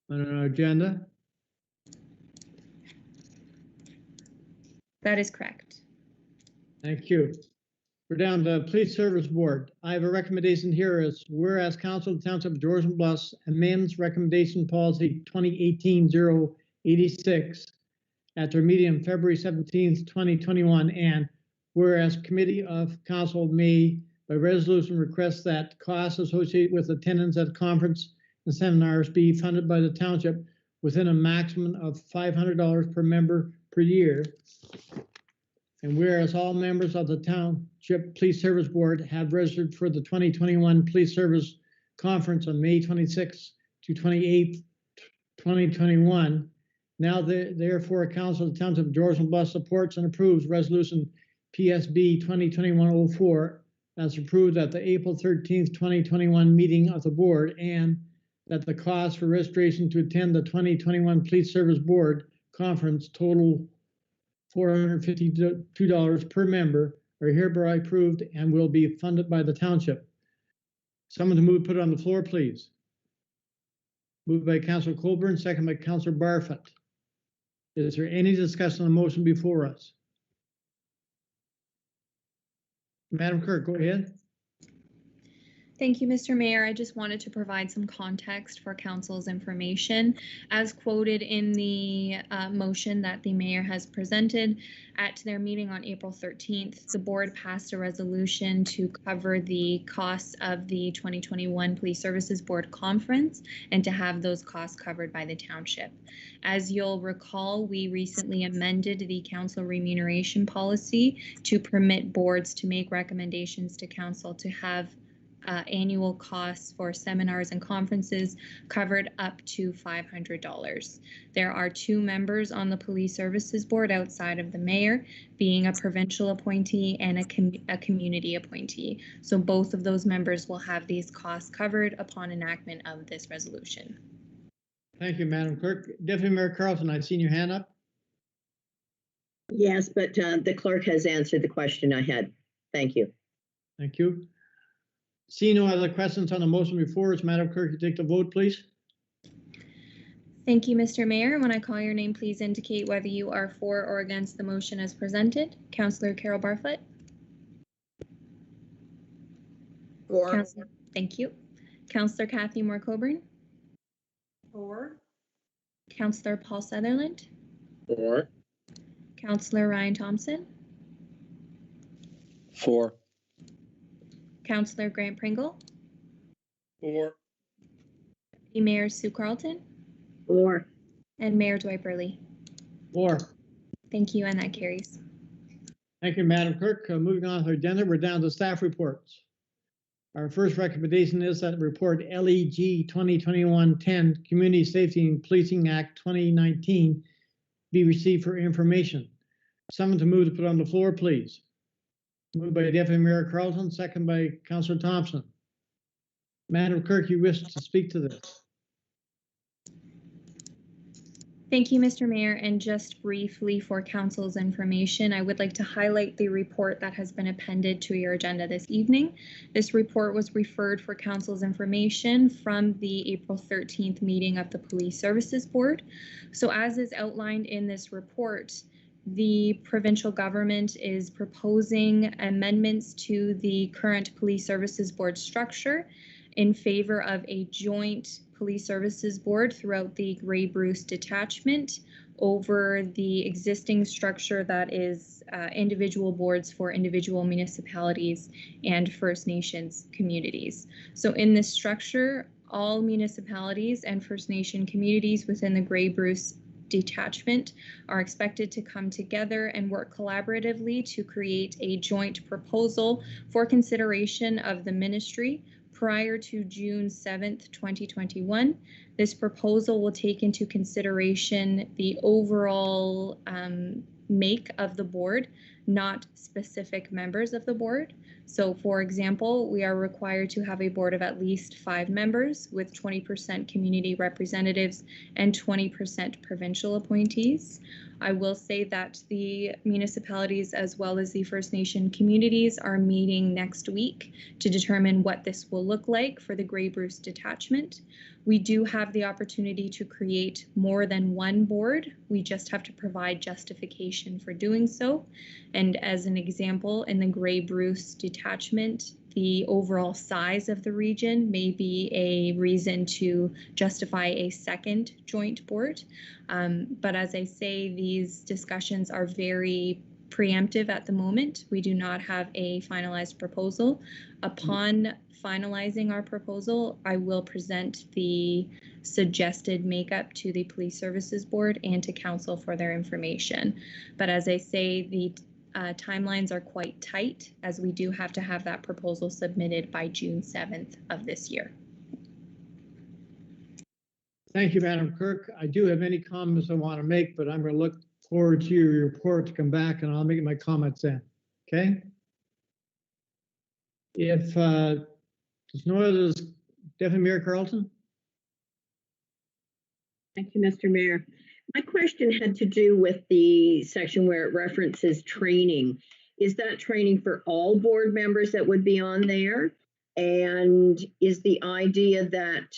on our agenda. That is correct. Thank you. We're down to Police Service Board. I have a recommendation here as whereas Council of the Township of Georgian Bluffs amends recommendation policy 2018-086 at their meeting on February 17th, 2021, and whereas Committee of Council may, by resolution, request that costs associated with attendance at conference and seminars be funded by the township within a maximum of $500 per member per year. And whereas all members of the Township Police Service Board have registered for the 2021 Police Service Conference on May 26th to 28th, 2021, now therefore Council of the Township of Georgian Bluffs supports and approves Resolution PSB 2021-04 as approved at the April 13th, 2021 meeting of the board, and that the cost for registration to attend the 2021 Police Service Board Conference total $452 per member are hereby approved and will be funded by the township. Someone to move, put it on the floor, please. Moved by Councillor Colburn, second by Councillor Barfoot. Is there any discussion on the motion before us? Madam Clerk, go ahead. Thank you, Mr. Mayor. I just wanted to provide some context for council's information. As quoted in the motion that the mayor has presented at their meeting on April 13th, the board passed a resolution to cover the costs of the 2021 Police Services Board Conference and to have those costs covered by the township. As you'll recall, we recently amended the council remuneration policy to permit boards to make recommendations to council to have annual costs for seminars and conferences covered up to $500. There are 2 members on the Police Services Board outside of the mayor, being a provincial appointee and a community appointee. So both of those members will have these costs covered upon enactment of this resolution. Thank you, Madam Clerk. Deputy Mayor Carlton, I've seen your hand up. Yes, but the clerk has answered the question I had. Thank you. Thank you. Seeing no other questions on the motion before us, Madam Clerk, you take the vote, please. Thank you, Mr. Mayor. When I call your name, please indicate whether you are for or against the motion as presented. Councillor Carol Barfoot. For. Thank you. Councillor Kathy Moore Coburn. For. Councillor Paul Sutherland. For. Councillor Ryan Thompson. For. Councillor Grant Pringle. For. Mayor Sue Carlton. For. And Mayor Dwight Burley. For. Thank you, and that carries. Thank you, Madam Clerk. Moving on to our agenda, we're down to staff reports. Our first recommendation is that report LEG 2021-10 Community Safety and Policing Act 2019 be received for information. Someone to move to put on the floor, please. Moved by Deputy Mayor Carlton, second by Councillor Thompson. Madam Clerk, you wish to speak to this? Thank you, Mr. Mayor. And just briefly for council's information, I would like to highlight the report that has been appended to your agenda this evening. This report was referred for council's information from the April 13th meeting of the Police Services Board. So as is outlined in this report, the provincial government is proposing amendments to the current Police Services Board structure in favor of a joint Police Services Board throughout the Grey Bruce detachment over the existing structure that is individual boards for individual municipalities and First Nations communities. So in this structure, all municipalities and First Nation communities within the Grey Bruce detachment are expected to come together and work collaboratively to create a joint proposal for consideration of the ministry prior to June 7th, 2021. This proposal will take into consideration the overall make of the board, not specific members of the board. So for example, we are required to have a board of at least 5 members with 20% community representatives and 20% provincial appointees. I will say that the municipalities as well as the First Nation communities are meeting next week to determine what this will look like for the Grey Bruce detachment. We do have the opportunity to create more than one board. We just have to provide justification for doing so. And as an example, in the Grey Bruce detachment, the overall size of the region may be a reason to justify a second joint board. But as I say, these discussions are very preemptive at the moment. We do not have a finalized proposal. Upon finalizing our proposal, I will present the suggested makeup to the Police Services Board and to Council for their information. But as I say, the timelines are quite tight as we do have to have that proposal submitted by June 7th of this year. Thank you, Madam Clerk. I do have any comments I want to make, but I'm going to look forward to your report to come back and I'll make my comments then. Okay? If there's no other, Deputy Mayor Carlton? Yes, Thank you, Mr. Mayor. My question had to do with the section where it references training. Is that training for all board members that would be on there? And is the idea that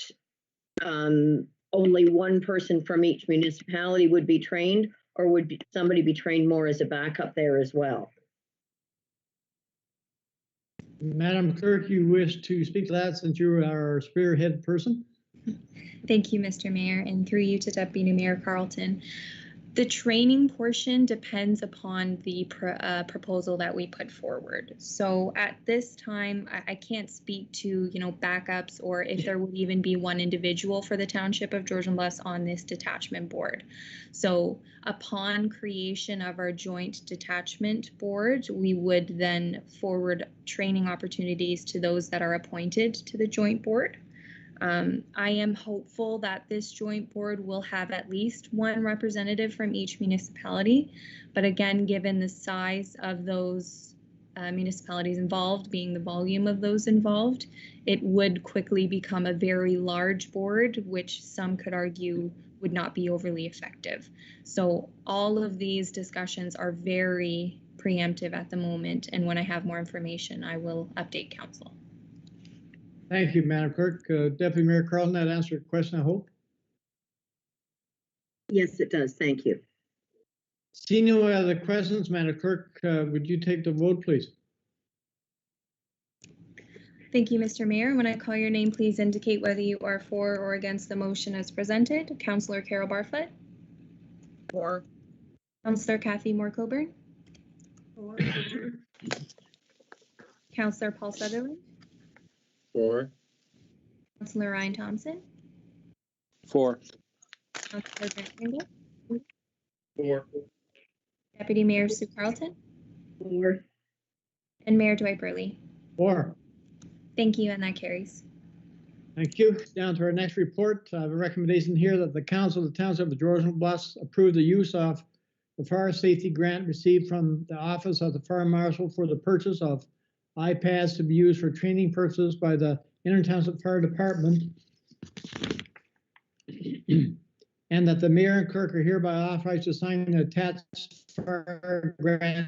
only one person from each municipality would be trained, or would somebody be trained more as a backup there as well? Madam Clerk, you wish to speak to that since you are our spearhead person? Thank you, Mr. Mayor, and through you to Deputy Mayor Carlton. The training portion depends upon the proposal that we put forward. So at this time, I can't speak to, backups or if there would even be one individual for the Township of Georgian Bluffs on this detachment board. So upon creation of our joint detachment board, we would then forward training opportunities to those that are appointed to the joint board. I am hopeful that this joint board will have at least one representative from each municipality. But again, given the size of those municipalities involved, being the volume of those involved, it would quickly become a very large board, which some could argue would not be overly effective. So all of these discussions are very preemptive at the moment. And when I have more information, I will update council. Thank you, Madam Clerk. Deputy Mayor Carlton, that answered your question, I hope. Yes, it does. Thank you. Seeing no other questions, Madam Clerk, would you take the vote, please? Thank you, Mr. Mayor. When I call your name, please indicate whether you are for or against the motion as presented. Councillor Carol Barfoot. For. Councillor Kathy Moore-Coburn. For. Councillor Paul Sutherland. For. Councillor Ryan Thompson. For. Councillor Grant Pringle. For. Deputy Mayor Sue Carlton. For. And Mayor Dwight Burley. For. Thank you, and that carries. Thank you. Down to our next report. I have a recommendation here that the Council of the Township of Georgian Bluffs approve the use of the fire safety grant received from the Office of the Fire Marshal for the purchase of iPads to be used for training purposes by the Inter-Township Fire Department, and that the mayor and clerk are hereby authorized to sign an attached fire grant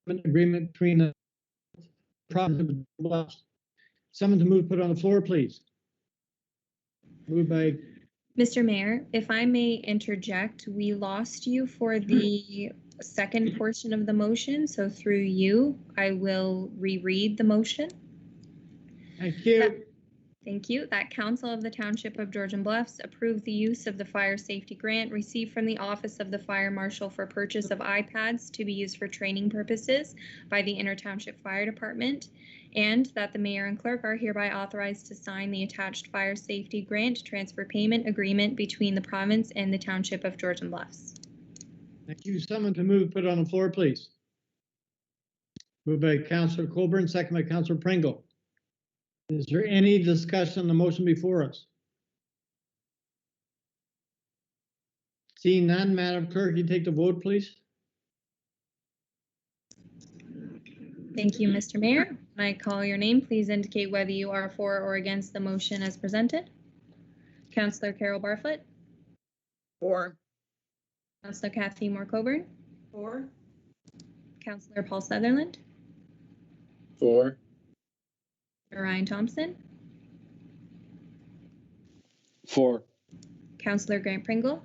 agreement between the province of Bluffs. Someone to move, put on the floor, please. Moved by Mr. Mayor, if I may interject, we lost you for the second portion of the motion, so through you, I will reread the motion. Thank you. Thank you. That Council of the Township of Georgian Bluffs approve the use of the fire safety grant received from the Office of the Fire Marshal for purchase of iPads to be used for training purposes by the Inter-Township Fire Department, and that the mayor and clerk are hereby authorized to sign the attached fire safety grant transfer payment agreement between the province and the Township of Georgian Bluffs. Thank you. Someone to move, put on the floor, please. Moved by Councillor Coburn, second by Councillor Pringle. Is there any discussion on the motion before us? Seeing none, Madam Clerk, you take the vote, please. Thank you, Mr. Mayor. When I call your name, please indicate whether you are for or against the motion as presented. Councillor Carol Barfoot. For. Councillor Kathy Moore-Coburn. For. Councillor Paul Sutherland. For. Ryan Thompson. For. Councillor Grant Pringle.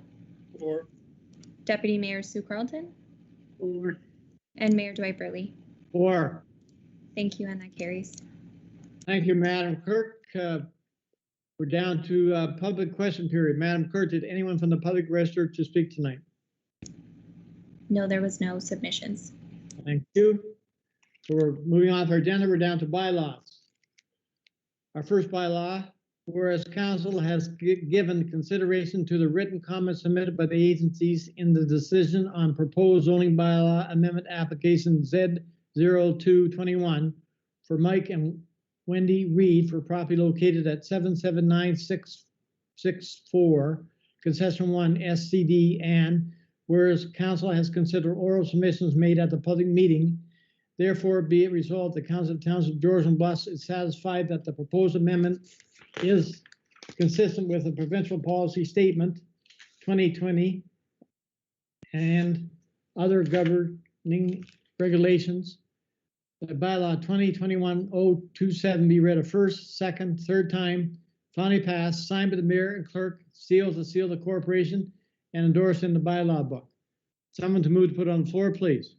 For. Deputy Mayor Sue Carlton. For. And Mayor Dwight Burley. For. Thank you, and that carries. Thank you, Madam Clerk. We're down to public question period. Madam Clerk, did anyone from the public register to speak tonight? No, there was no submissions. Thank you. So we're moving on to our agenda. We're down to bylaws. Our first bylaw, whereas council has given consideration to the written comments submitted by the agencies in the decision on proposed zoning bylaw amendment application Z0221 for Mike and Wendy Reed for property located at 779664 Concession 1 SCD, and whereas council has considered oral submissions made at the public meeting, therefore be it resolved the Council of Township of Georgian Bluffs is satisfied that the proposed amendment is consistent with the provincial policy statement 2020 and other governing regulations. The bylaw 2021-027 be read a first, second, third time, finally passed, signed by the mayor and clerk, sealed to seal the corporation, and endorsed in the bylaw book. Someone to move to put on the floor, please.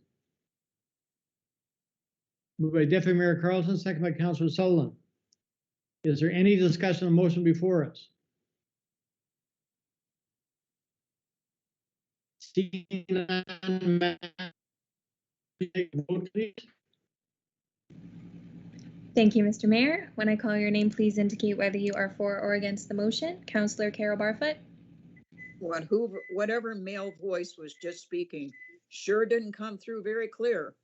Moved by Deputy Mayor Carlson, second by Councillor Sullivan. Is there any discussion on the motion before us? Seeing none, vote, please. Thank you, Mr. Mayor. When I call your name, please indicate whether you are for or against the motion. Councillor Carol Barfoot. Whatever male voice was just speaking sure didn't come through very clear.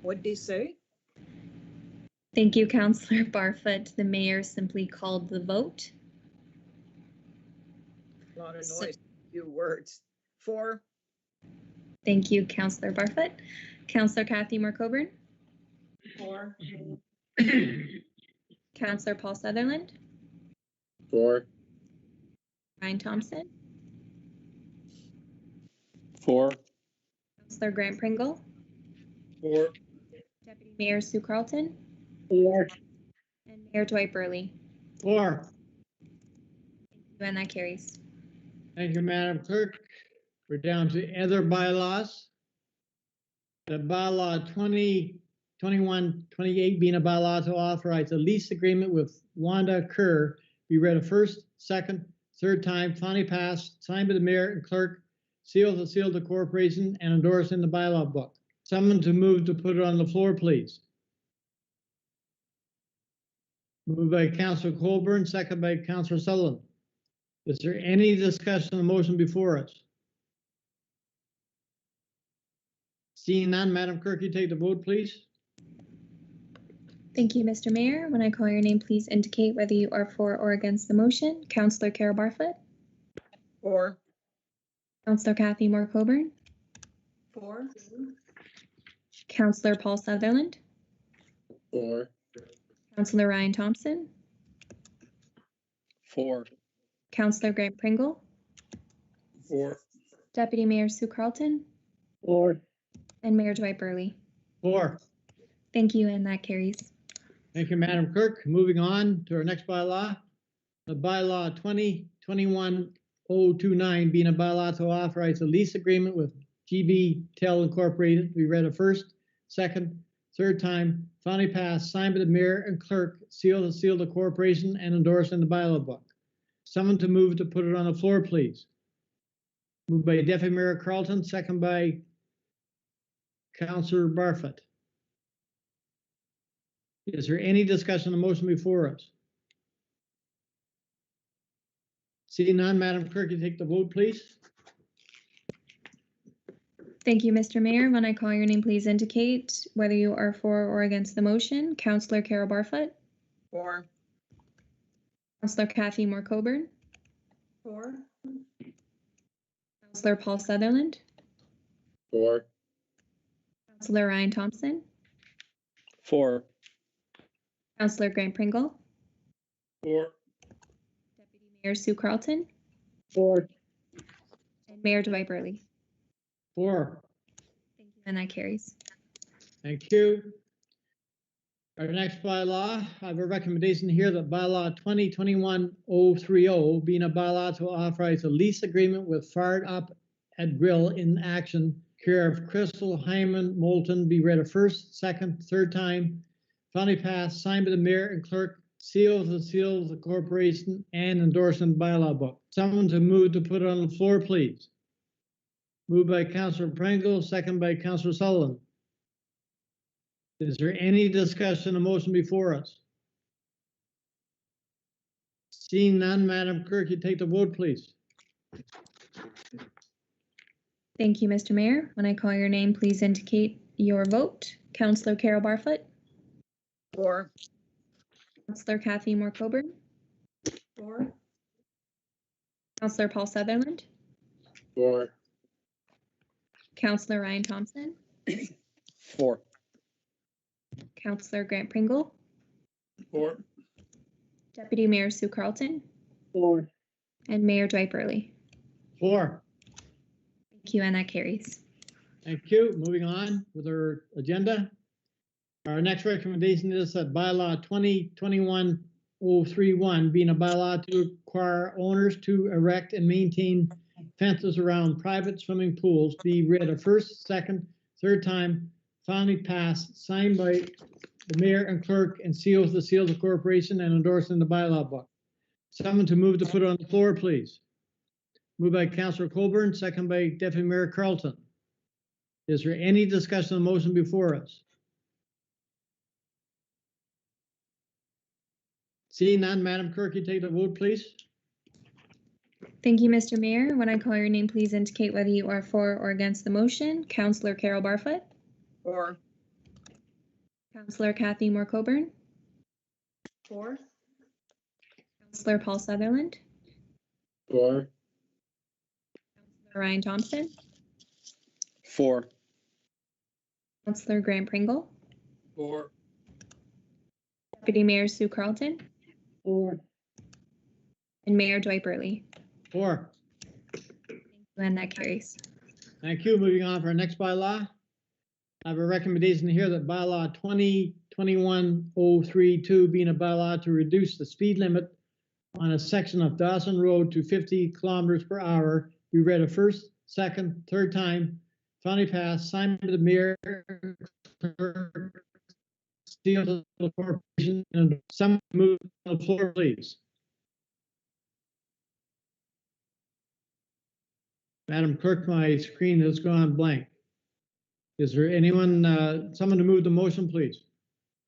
What did he say? Thank you, Councillor Barfoot. The mayor simply called the vote. A lot of noise, few words. 4. Thank you, Councillor Barfoot. Councillor Kathy Moore-Coburn. 4. Councillor Paul Sutherland. 4. Ryan Thompson. 4. Councillor Grant Pringle. 4. Deputy Mayor Sue Carlton. 4. And Mayor Dwight Burley. 4. Thank you, and that carries. Thank you, Madam Clerk. We're down to other bylaws. The bylaw 2021-28 being a bylaw to authorize a lease agreement with Wanda Kerr be read a first, second, third time, finally passed, signed by the mayor and clerk, sealed to seal the corporation, and endorsed in the bylaw book. Someone to move to put it on the floor, please. Moved by Councillor Colburn, second by Councillor Sullivan. Is there any discussion on the motion before us? Seeing none, Madam Clerk, you take the vote, please. Thank you, Mr. Mayor. When I call your name, please indicate whether you are for or against the motion. Councillor Carol Barfoot. 4. Councillor Kathy Moore-Coburn. 4. Councillor Paul Sutherland. 4. Councillor Ryan Thompson. 4. Councillor Grant Pringle. 4. Deputy Mayor Sue Carlton. 4. And Mayor Dwight Burley. 4. Thank you, and that carries. Thank you, Madam Clerk. Moving on to our next bylaw. The bylaw 2021-029 being a bylaw to authorize a lease agreement with GB Tel Incorporated. We read a first, second, third time, finally passed, signed by the mayor and clerk, sealed to seal the corporation, and endorsed in the bylaw book. Someone to move to put it on the floor, please. Moved by Deputy Mayor Carlton, second by Councillor Barfoot. Is there any discussion on the motion before us? Seeing none, Madam Clerk, you take the vote, please. Thank you, Mr. Mayor. When I call your name, please indicate whether you are for or against the motion. Councillor Carol Barfoot. 4. Councillor Kathy Moore-Coburn. 4. Councillor Paul Sutherland. 4. Councillor Ryan Thompson. 4. Councillor Grant Pringle. 4. Deputy Mayor Sue Carlton. 4. And Mayor Dwight Burley. 4. Thank you, and that carries. Thank you. Our next bylaw, I have a recommendation here that bylaw 2021-030 being a bylaw to authorize a lease agreement with Fired Up at Grill in Action, care of Crystal Hyman Moulton, be read a first, second, third time, finally passed, signed by the mayor and clerk, sealed to seal the corporation, and endorsed in the bylaw book. Someone to move to put it on the floor, please. Moved by Councillor Pringle, second by Councillor Sullivan. Is there any discussion on the motion before us? Seeing none, Madam Clerk, you take the vote, please. Thank you, Mr. Mayor. When I call your name, please indicate your vote. Councillor Carol Barfoot. 4. Councillor Kathy Moore-Coburn. 4. Councillor Paul Sutherland. 4. Councillor Ryan Thompson. 4. Councillor Grant Pringle. 4. Deputy Mayor Sue Carlton. 4. and Mayor Dwight Burley. 4. Thank you, and that carries. Thank you. Moving on with our agenda. Our next recommendation is that bylaw 2021-031 being a bylaw to require owners to erect and maintain fences around private swimming pools be read a first, second, third time, finally passed, signed by the mayor and clerk and sealed with the seal of the corporation and endorsed in the bylaw book. Someone to move to put it on the floor, please. Moved by Councillor Colburn, second by Deputy Mayor Carlton. Is there any discussion on the motion before us? Seeing none, Madam Clerk, you take the vote, please. Thank you, Mr. Mayor. When I call your name, please indicate whether you are for or against the motion. Councillor Carol Barfoot, 4. Councillor Kathy Moore Coburn, 4. Councillor Paul Sutherland, 4. Councillor Ryan Thompson, 4. Councillor Grant Pringle, 4. Deputy Mayor Sue Carlton, 4. and Mayor Dwight Burley. 4. Thank you, and that carries. Thank you. Moving on for our next bylaw. I have a recommendation here that bylaw 2021-032 being a bylaw to reduce the speed limit on a section of Dawson Road to 50 kilometers per hour be read a first, second, third time, finally passed, signed by the mayor, sealed of the corporation, and someone move on the floor, please. Madam Clerk, my screen has gone blank. Is there anyone, someone to move the motion, please?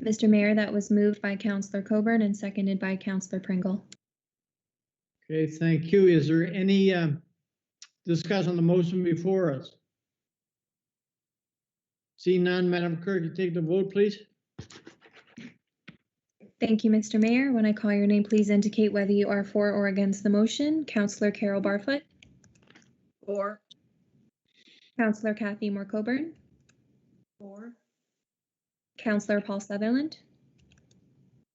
Mr. Mayor, that was moved by Councillor Coburn and seconded by Councillor Pringle. Okay, thank you. Is there any discussion on the motion before us? Seeing none, Madam Clerk, you take the vote, please. Thank you, Mr. Mayor. When I call your name, please indicate whether you are for or against the motion. Councillor Carol Barfoot, 4. Councillor Kathy Moore Coburn, 4. Councillor Paul Sutherland,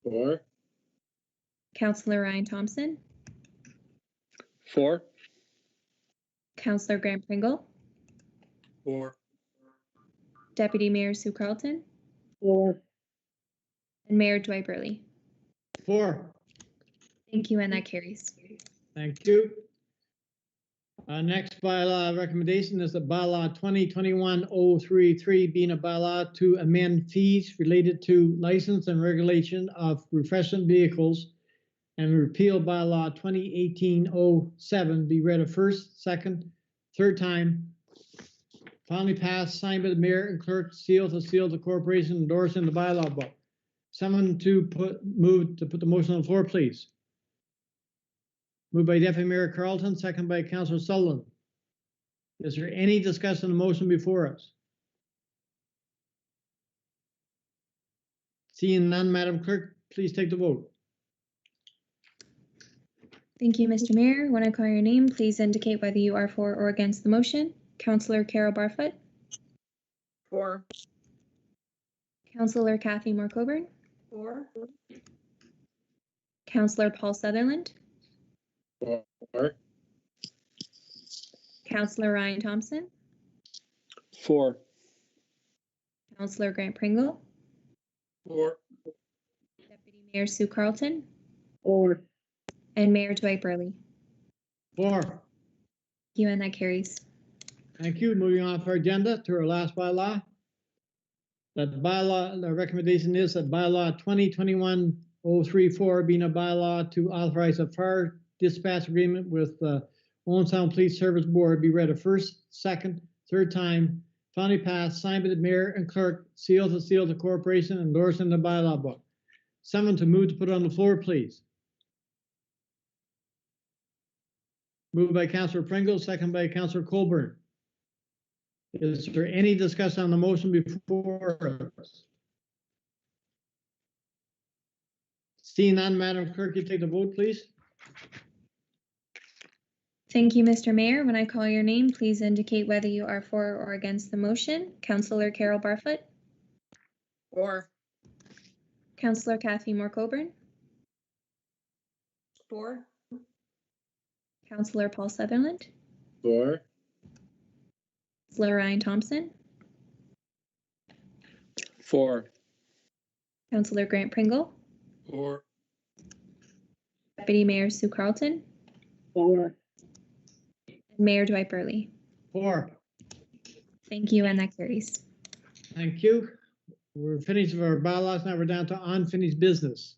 4. Councillor Ryan Thompson, 4. Councillor Grant Pringle, 4. Deputy Mayor Sue Carlton, 4. and Mayor Dwight Burley. 4. Thank you, and that carries. Thank you. Next bylaw recommendation is the bylaw 2021-033 being a bylaw to amend fees related to license and regulation of refreshment vehicles and repeal bylaw 2018-07 be read a first, second, third time, finally passed, signed by the mayor and clerk, sealed to seal the corporation, endorsed in the bylaw book. Someone to move to put the motion on the floor, please. Moved by Deputy Mayor Carlton, second by Councillor Sullivan. Is there any discussion on the motion before us? Seeing none, Madam Clerk, please take the vote. Thank you, Mr. Mayor. When I call your name, please indicate whether you are for or against the motion. Councillor Carol Barfoot, 4. Councillor Kathy Moore Coburn, 4. Councillor Paul Sutherland, 4. Councillor Ryan Thompson, 4. Councillor Grant Pringle, 4. Deputy Mayor Sue Carlton, 4. and Mayor Dwight Burley. 4. Thank you, and that carries. Thank you. Moving on for our agenda to our last bylaw. That bylaw, the recommendation is that bylaw 2021-034 being a bylaw to authorize a fire dispatch agreement with the Owen Sound Police Service Board be read a first, second, third time, finally passed, signed by the mayor and clerk, sealed to seal the corporation, endorsed in the bylaw book. Someone to move to put it on the floor, please. Moved by Councillor Pringle, second by Councillor Colburn. Is there any discussion on the motion before us? Seeing none, Madam Clerk, you take the vote, please. Thank you, Mr. Mayor. When I call your name, please indicate whether you are for or against the motion. Councillor Carol Barfoot, 4. Councillor Kathy Moore Coburn, 4. Councillor Paul Sutherland, For. Councillor Ryan Thompson, For. Councillor Grant Pringle, For. Deputy Mayor Sue Carlton, For. and Mayor Dwight Burley. 4. Thank you, and that carries. Thank you. We're finished with our bylaws. Now we're down to unfinished business.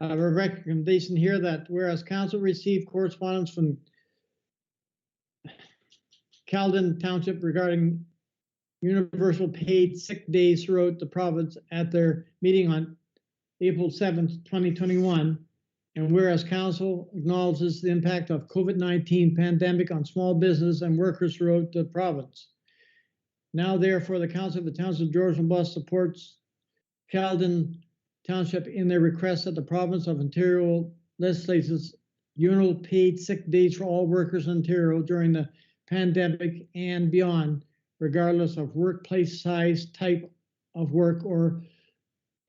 I have a recommendation here that whereas council received correspondence from Caledon Township regarding universal paid sick days throughout the province at their meeting on April 7th, 2021. And whereas council acknowledges the impact of COVID-19 pandemic on small business and workers throughout the province. Now therefore, the Council of the Township of Georgian Bluffs supports Caledon Township in their request that the province of Ontario legislates universal paid sick days for all workers in Ontario during the pandemic and beyond, regardless of workplace size, type of work, or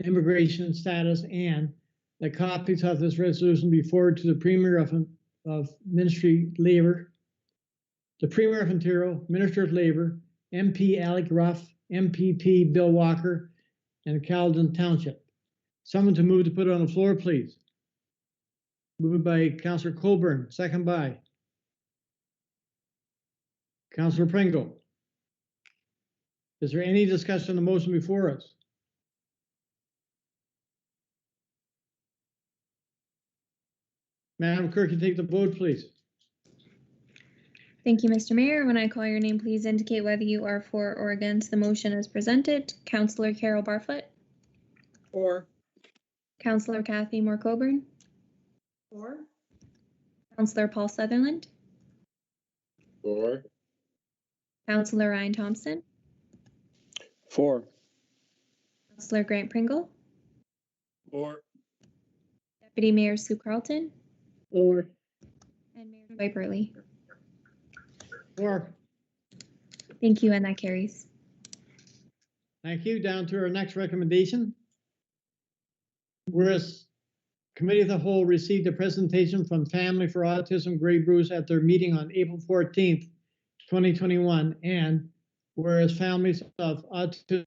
immigration status, and the copies of this resolution be forwarded to the Premier of Ministry Labour, the Premier of Ontario, Minister of Labour, MP Alec Ruff, MPP Bill Walker, and Caledon Township. Someone to move to put it on the floor, please. Moved by Councillor Colburn, second by Councillor Pringle. Is there any discussion on the motion before us? Madam Clerk, you take the vote, please. Thank you, Mr. Mayor. When I call your name, please indicate whether you are for or against the motion as presented. Councillor Carol Barfoot, For. Councillor Kathy Moore Coburn, For. Councillor Paul Sutherland, For. Councillor Ryan Thompson, For. Councillor Grant Pringle, For. Deputy Mayor Sue Carlton, For. and Mayor Dwight Burley. 4. Thank you, and that carries. Thank you. Down to our next recommendation. Whereas Committee of the Whole received a presentation from Family for Autism Grey Bruce at their meeting on April 14th, 2021, and whereas families of autism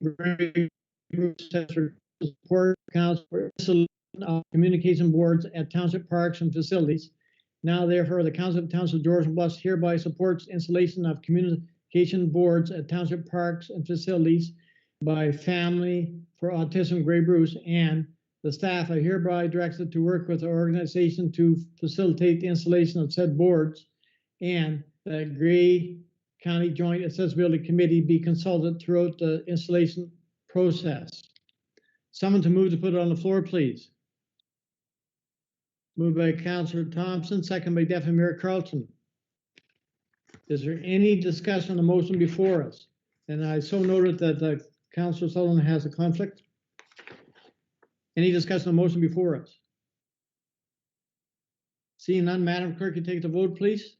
Grey Bruce has support accounts for communication boards at township parks and facilities. Now, therefore, the Council of Township of Georgian Bluffs hereby supports installation of communication boards at township parks and facilities by Family for Autism Grey Bruce, and the staff are hereby directed to work with the organization to facilitate the installation of said boards, and the Grey County Joint Accessibility Committee be consulted throughout the installation process. Someone to move to put it on the floor, please. Moved by Councillor Thompson, second by Deputy Mayor Carlton. Is there any discussion on the motion before us? And I so noted that Councillor Sutherland has a conflict. Any discussion on the motion before us? Seeing none, Madam Clerk, you take the vote, please.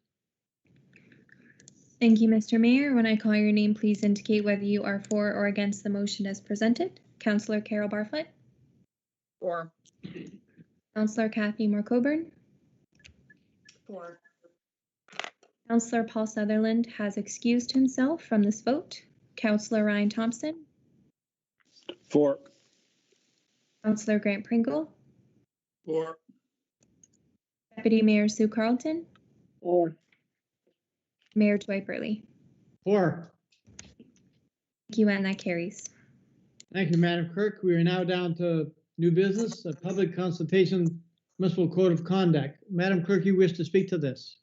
Thank you, Mr. Mayor. When I call your name, please indicate whether you are for or against the motion as presented. Councillor Carol Barfoot, For. Councillor Kathy Moore Coburn, For. Councillor Paul Sutherland has excused himself from this vote. Councillor Ryan Thompson, For. Councillor Grant Pringle, For. Deputy Mayor Sue Carlton, For. Mayor Dwight Burley. 4. Thank you, and that carries. Thank you, Madam Clerk. We are now down to new business, a public consultation, municipal code of conduct. Madam Clerk, you wish to speak to this?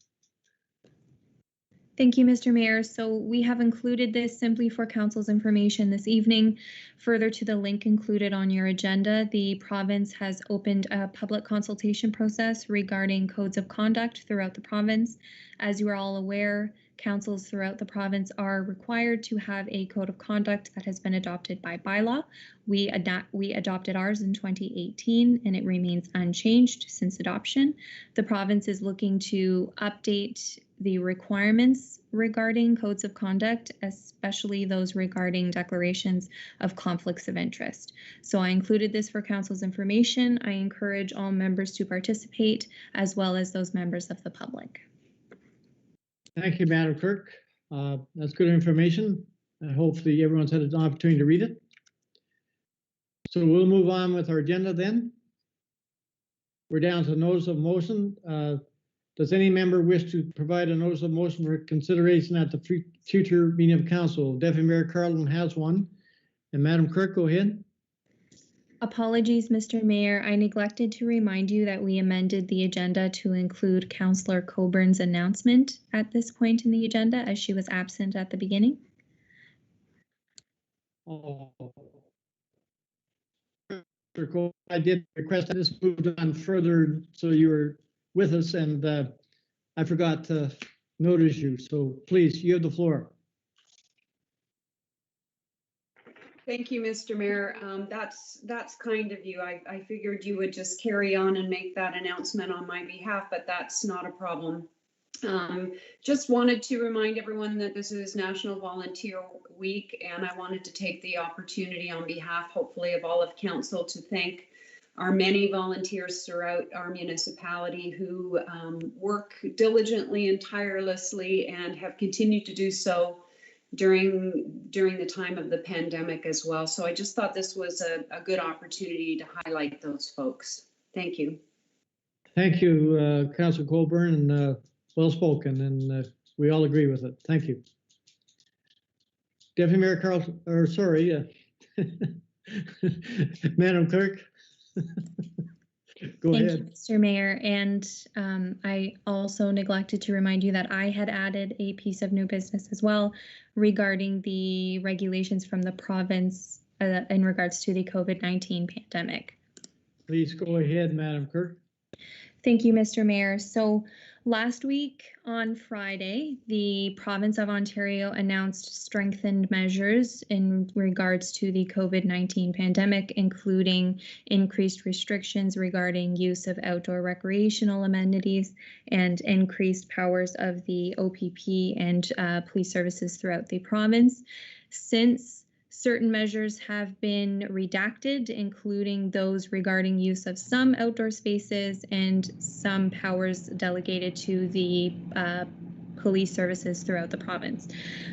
Thank you, Mr. Mayor. So we have included this simply for council's information this evening. Further to the link included on your agenda, the province has opened a public consultation process regarding codes of conduct throughout the province. As you are all aware, councils throughout the province are required to have a code of conduct that has been adopted by bylaw. We adopted ours in 2018 and it remains unchanged since adoption. The province is looking to update the requirements regarding codes of conduct, especially those regarding declarations of conflicts of interest. So I included this for council's information. I encourage all members to participate, as well as those members of the public. Thank you, Madam Clerk. That's good information. Hopefully everyone's had an opportunity to read it. So we'll move on with our agenda then. We're down to notice of motion. Does any member wish to provide a notice of motion for consideration at the future meeting of council? Deputy Mayor Carlton has one. And Madam Clerk, go ahead. Apologies, Mr. Mayor. I neglected to remind you that we amended the agenda to include Councillor Coburn's announcement at this point in the agenda, as she was absent at the beginning. Oh. I did request that this moved on further so you were with us, and I forgot to notice you. So please, you have the floor. Thank you, Mr. Mayor. That's kind of you. I figured you would just carry on and make that announcement on my behalf, but that's not a problem. Just wanted to remind everyone that this is National Volunteer Week, and I wanted to take the opportunity on behalf, hopefully, of all of council to thank our many volunteers throughout our municipality who work diligently and tirelessly and have continued to do so during the time of the pandemic as well. So I just thought this was a good opportunity to highlight those folks. Thank you. Thank you, Councilor Colburn, and well spoken, and we all agree with it. Thank you. Deputy Mayor Carlton, or sorry, Madam Clerk. Go ahead. Thank you, Mr. Mayor. And I also neglected to remind you that I had added a piece of new business as well regarding the regulations from the province in regards to the COVID-19 pandemic. Please go ahead, Madam Clerk. Thank you, Mr. Mayor. So last week on Friday, the province of Ontario announced strengthened measures in regards to the COVID-19 pandemic, including increased restrictions regarding use of outdoor recreational amenities and increased powers of the OPP and police services throughout the province. Since certain measures have been redacted, including those regarding use of some outdoor spaces and some powers delegated to the police services throughout the province.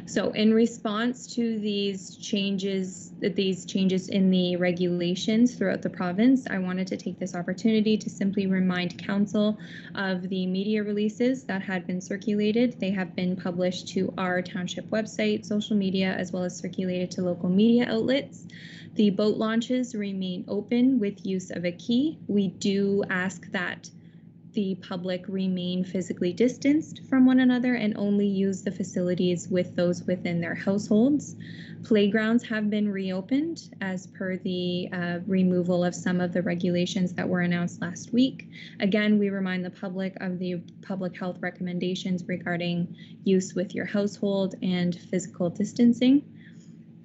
So in response to these changes in the regulations throughout the province, I wanted to take this opportunity to simply remind council of the media releases that had been circulated. They have been published to our township website, social media, as well as circulated to local media outlets. The boat launches remain open with use of a key. We do ask that the public remain physically distanced from one another and only use the facilities with those within their households. Playgrounds have been reopened as per the removal of some of the regulations that were announced last week. Again, we remind the public of the public health recommendations regarding use with your household and physical distancing.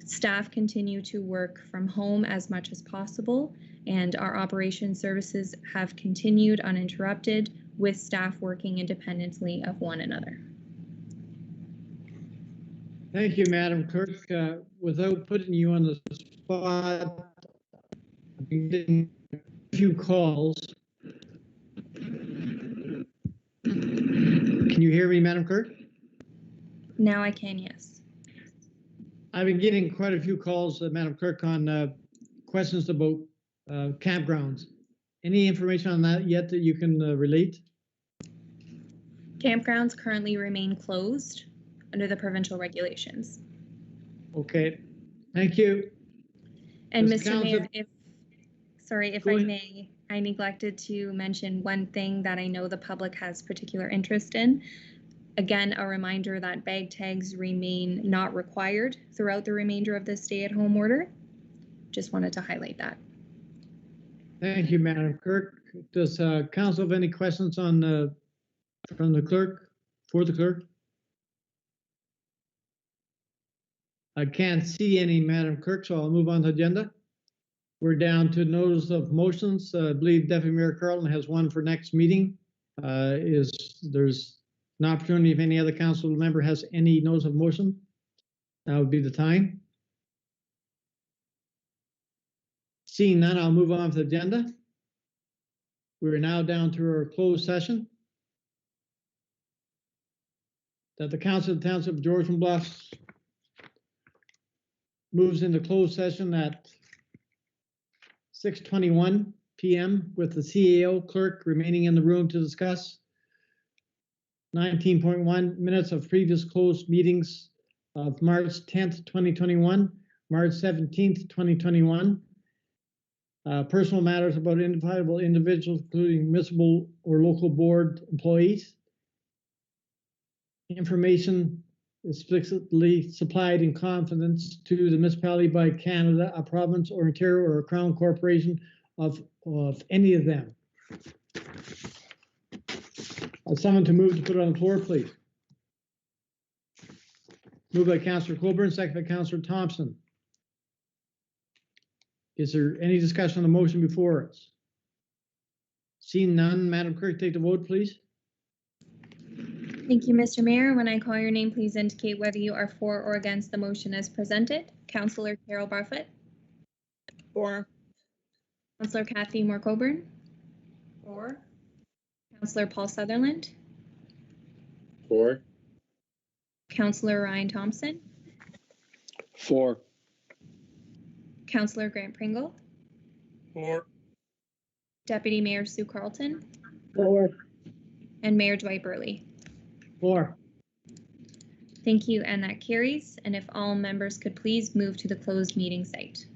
Staff continue to work from home as much as possible, and our operations services have continued uninterrupted with staff working independently of one another. Thank you, Madam Clerk. Without putting you on the spot, I've been getting a few calls. Can you hear me, Madam Clerk? Now I can, yes. I've been getting quite a few calls, Madam Clerk, on questions about campgrounds. Any information on that yet that you can relate? Campgrounds currently remain closed under the provincial regulations. Okay, thank you. And Mr. Mayor, if I may, I neglected to mention one thing that I know the public has particular interest in. Again, a reminder that bag tags remain not required throughout the remainder of the stay-at-home order. Just wanted to highlight that. Thank you, Madam Clerk. Does council have any questions on from the clerk, for the clerk? I can't see any, Madam Clerk, so I'll move on to the agenda. We're down to notice of motions. I believe Deputy Mayor Carlton has one for next meeting. There's an opportunity if any other council member has any notice of motion. That would be the time. Seeing none, I'll move on to the agenda. We're now down to our closed session. That the Council of the Township of Georgian Bluffs moves into closed session at 6:21 p.m. with the CAO clerk remaining in the room to discuss 19.1 minutes of previous closed meetings of March 10th, 2021, March 17th, 2021. Personal matters about identifiable individuals, including municipal or local board employees. Information explicitly supplied in confidence to the municipality by Canada, a province or Ontario or a crown corporation of any of them. Someone to move to put it on the floor, please. Moved by Councillor Coburn, second by Councillor Thompson. Is there any discussion on the motion before us? Seeing none, Madam Clerk, take the vote, please. Thank you, Mr. Mayor. When I call your name, please indicate whether you are for or against the motion as presented. Councillor Carol Barfoot. For. Councillor Kathy Moore Coburn. For. Councillor Paul Sutherland. For. Councillor Ryan Thompson. For. Councillor Grant Pringle. For. Deputy Mayor Sue Carlton. For. And Mayor Dwight Burley. For. Thank you, and that carries. And if all members could please move to the closed meeting site.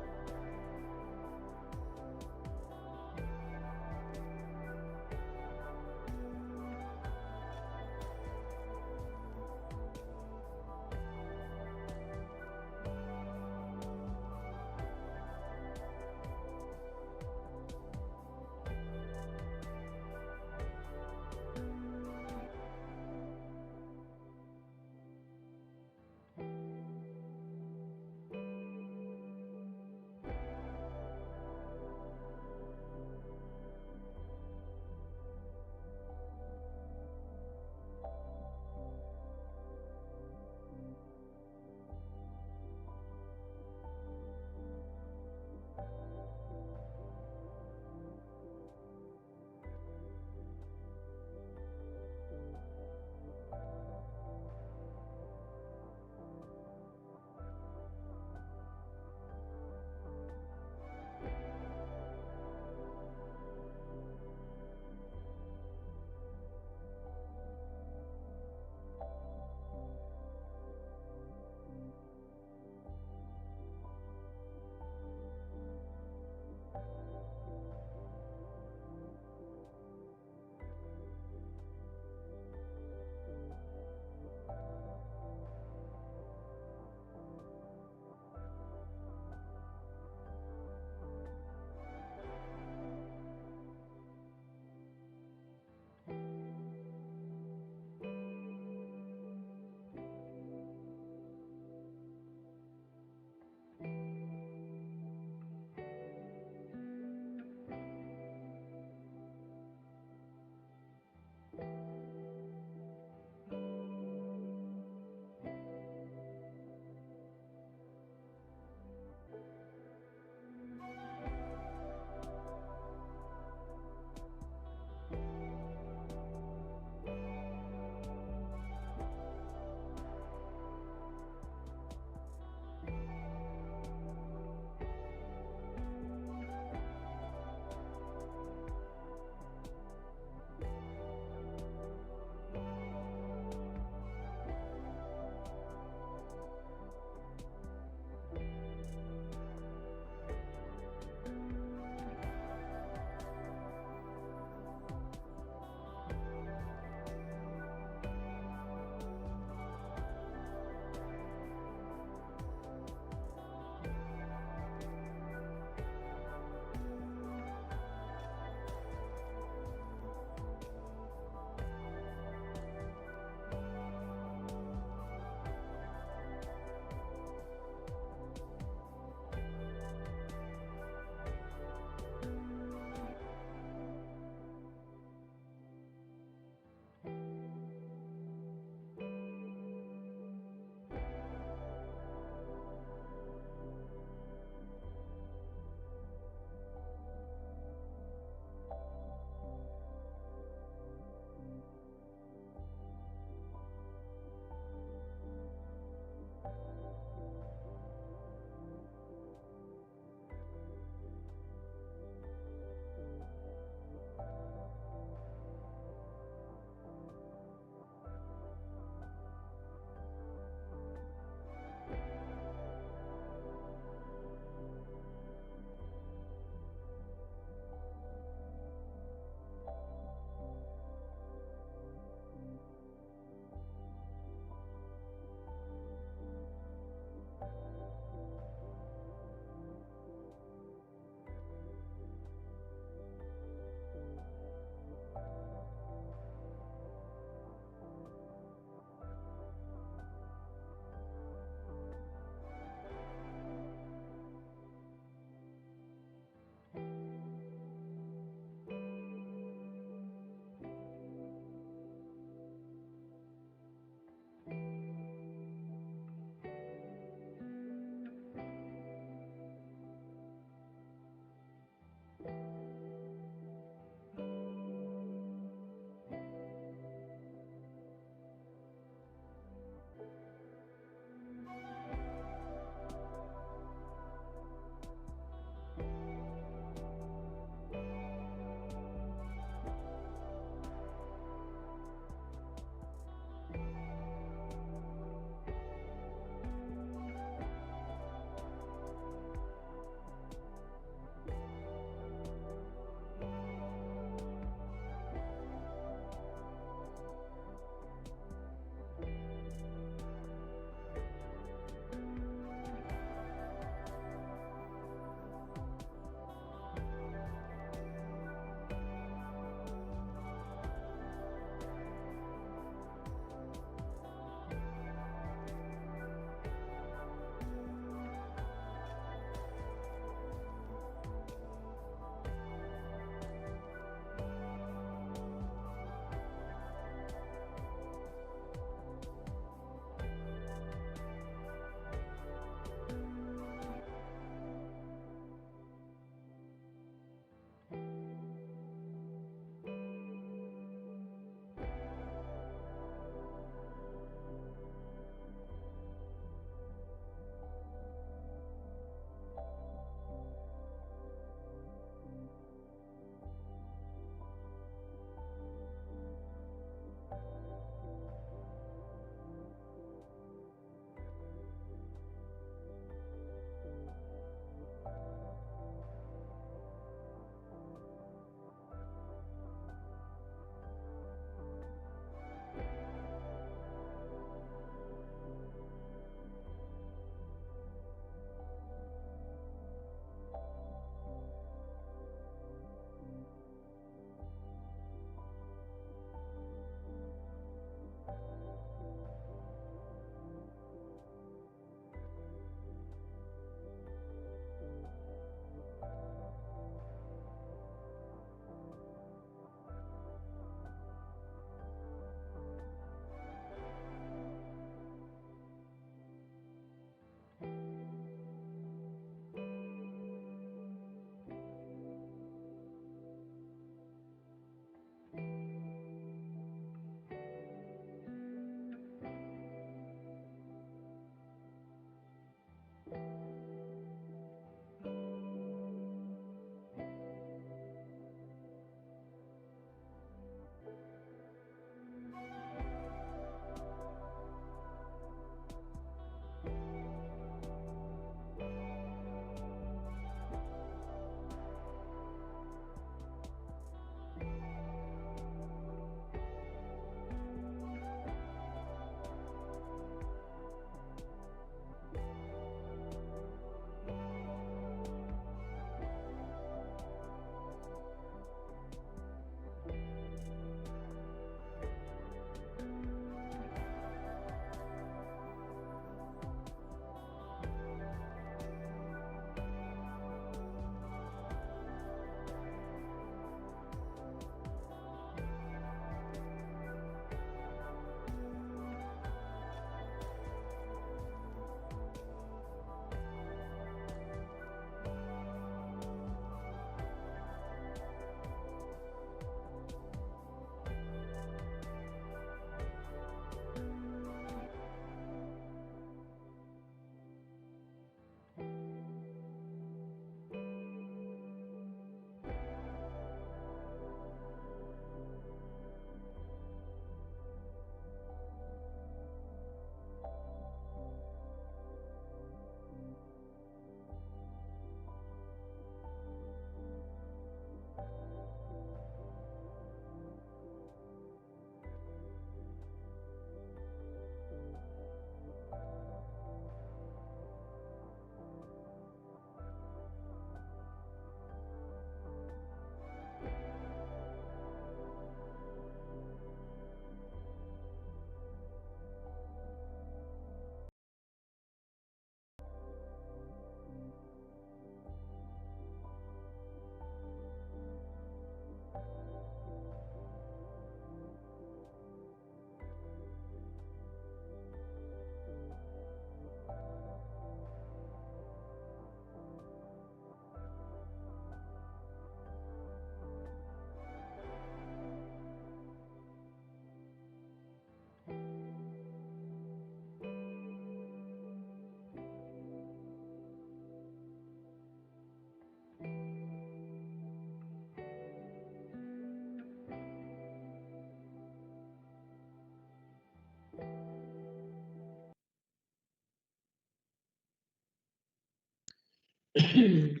Okay,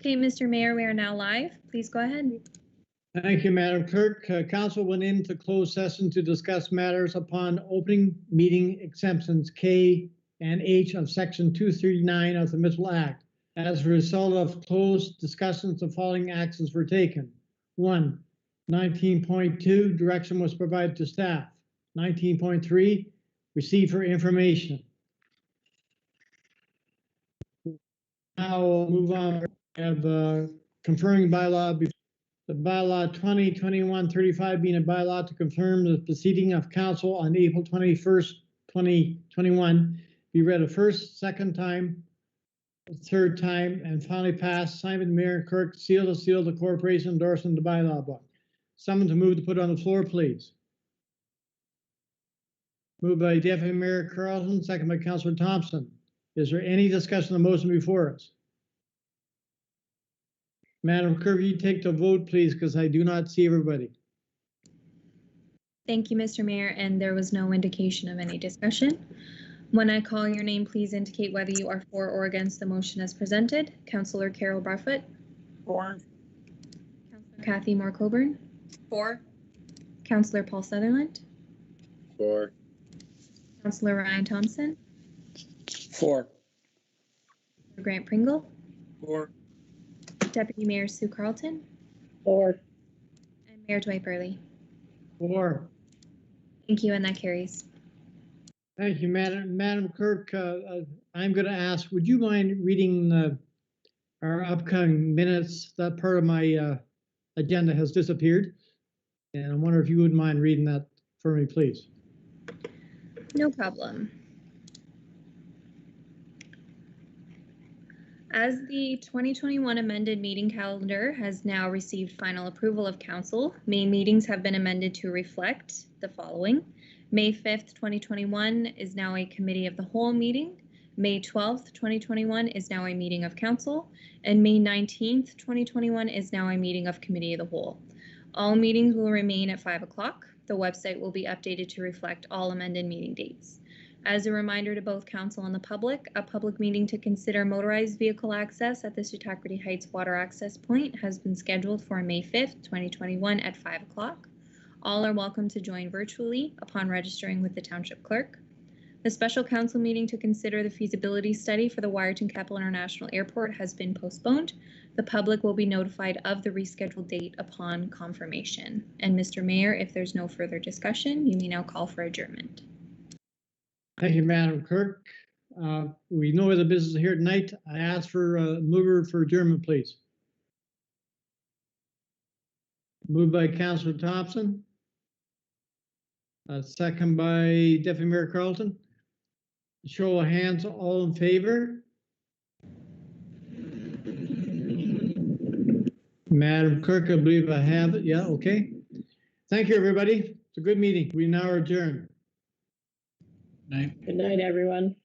Mr. Mayor, we are now live. Please go ahead. Thank you, Madam Clerk. Council went into closed session to discuss matters upon opening meeting exemptions K and H of Section 239 of the Municipal Act. As a result of closed discussions, the following actions were taken. 1. 19.2, direction was provided to staff. 19.3, receive for information. Now we'll move on. We have confirming bylaw. The bylaw 2021-35 being a bylaw to confirm the proceeding of council on April 21st, 2021 be read a first, second time, third time, and finally passed. Simon, Mayor, and Clerk, seal the corporation endorsement of the bylaw book. Someone to move to put on the floor, please. Moved by Deputy Mayor Carlson, second by Councillor Thompson. Is there any discussion on the motion before us? Madam Clerk, you take the vote, please, because I do not see everybody. Thank you, Mr. Mayor, and there was no indication of any discussion. When I call your name, please indicate whether you are for or against the motion as presented. Councillor Carol Barfoot. For. Councillor Kathy Moore-Coburn. For. Councillor Paul Sutherland. For. Councillor Ryan Thompson. For. Grant Pringle. For. Deputy Mayor Sue Carlton. For. And Mayor Dwight Burley. For. Thank you, and that carries. Thank you, Madam Clerk. I'm going to ask, would you mind reading our upcoming minutes? That part of my agenda has disappeared. And I wonder if you wouldn't mind reading that for me, please. No problem. As the 2021 amended meeting calendar has now received final approval of council, May meetings have been amended to reflect the following. May 5th, 2021 is now a committee of the whole meeting. May 12th, 2021 is now a meeting of council, and May 19th, 2021 is now a meeting of committee of the whole. All meetings will remain at 5 o'clock. The website will be updated to reflect all amended meeting dates. As a reminder to both council and the public, a public meeting to consider motorized vehicle access at the Sutakriti Heights Water Access Point has been scheduled for May 5th, 2021 at 5 o'clock. All are welcome to join virtually upon registering with the Township Clerk. The special council meeting to consider the feasibility study for the Wyerton Capital International Airport has been postponed. The public will be notified of the rescheduled date upon confirmation. And Mr. Mayor, if there's no further discussion, you may now call for adjournment. Thank you, Madam Clerk. We know the business here tonight. I ask for a mover for adjournment, please. Moved by Councillor Thompson. Second by Deputy Mayor Carlton. Show of hands, all in favor. Madam Clerk, I believe I have it. Yeah, okay. Thank you, everybody. It's a good meeting. We now adjourn. Night. Good night, everyone.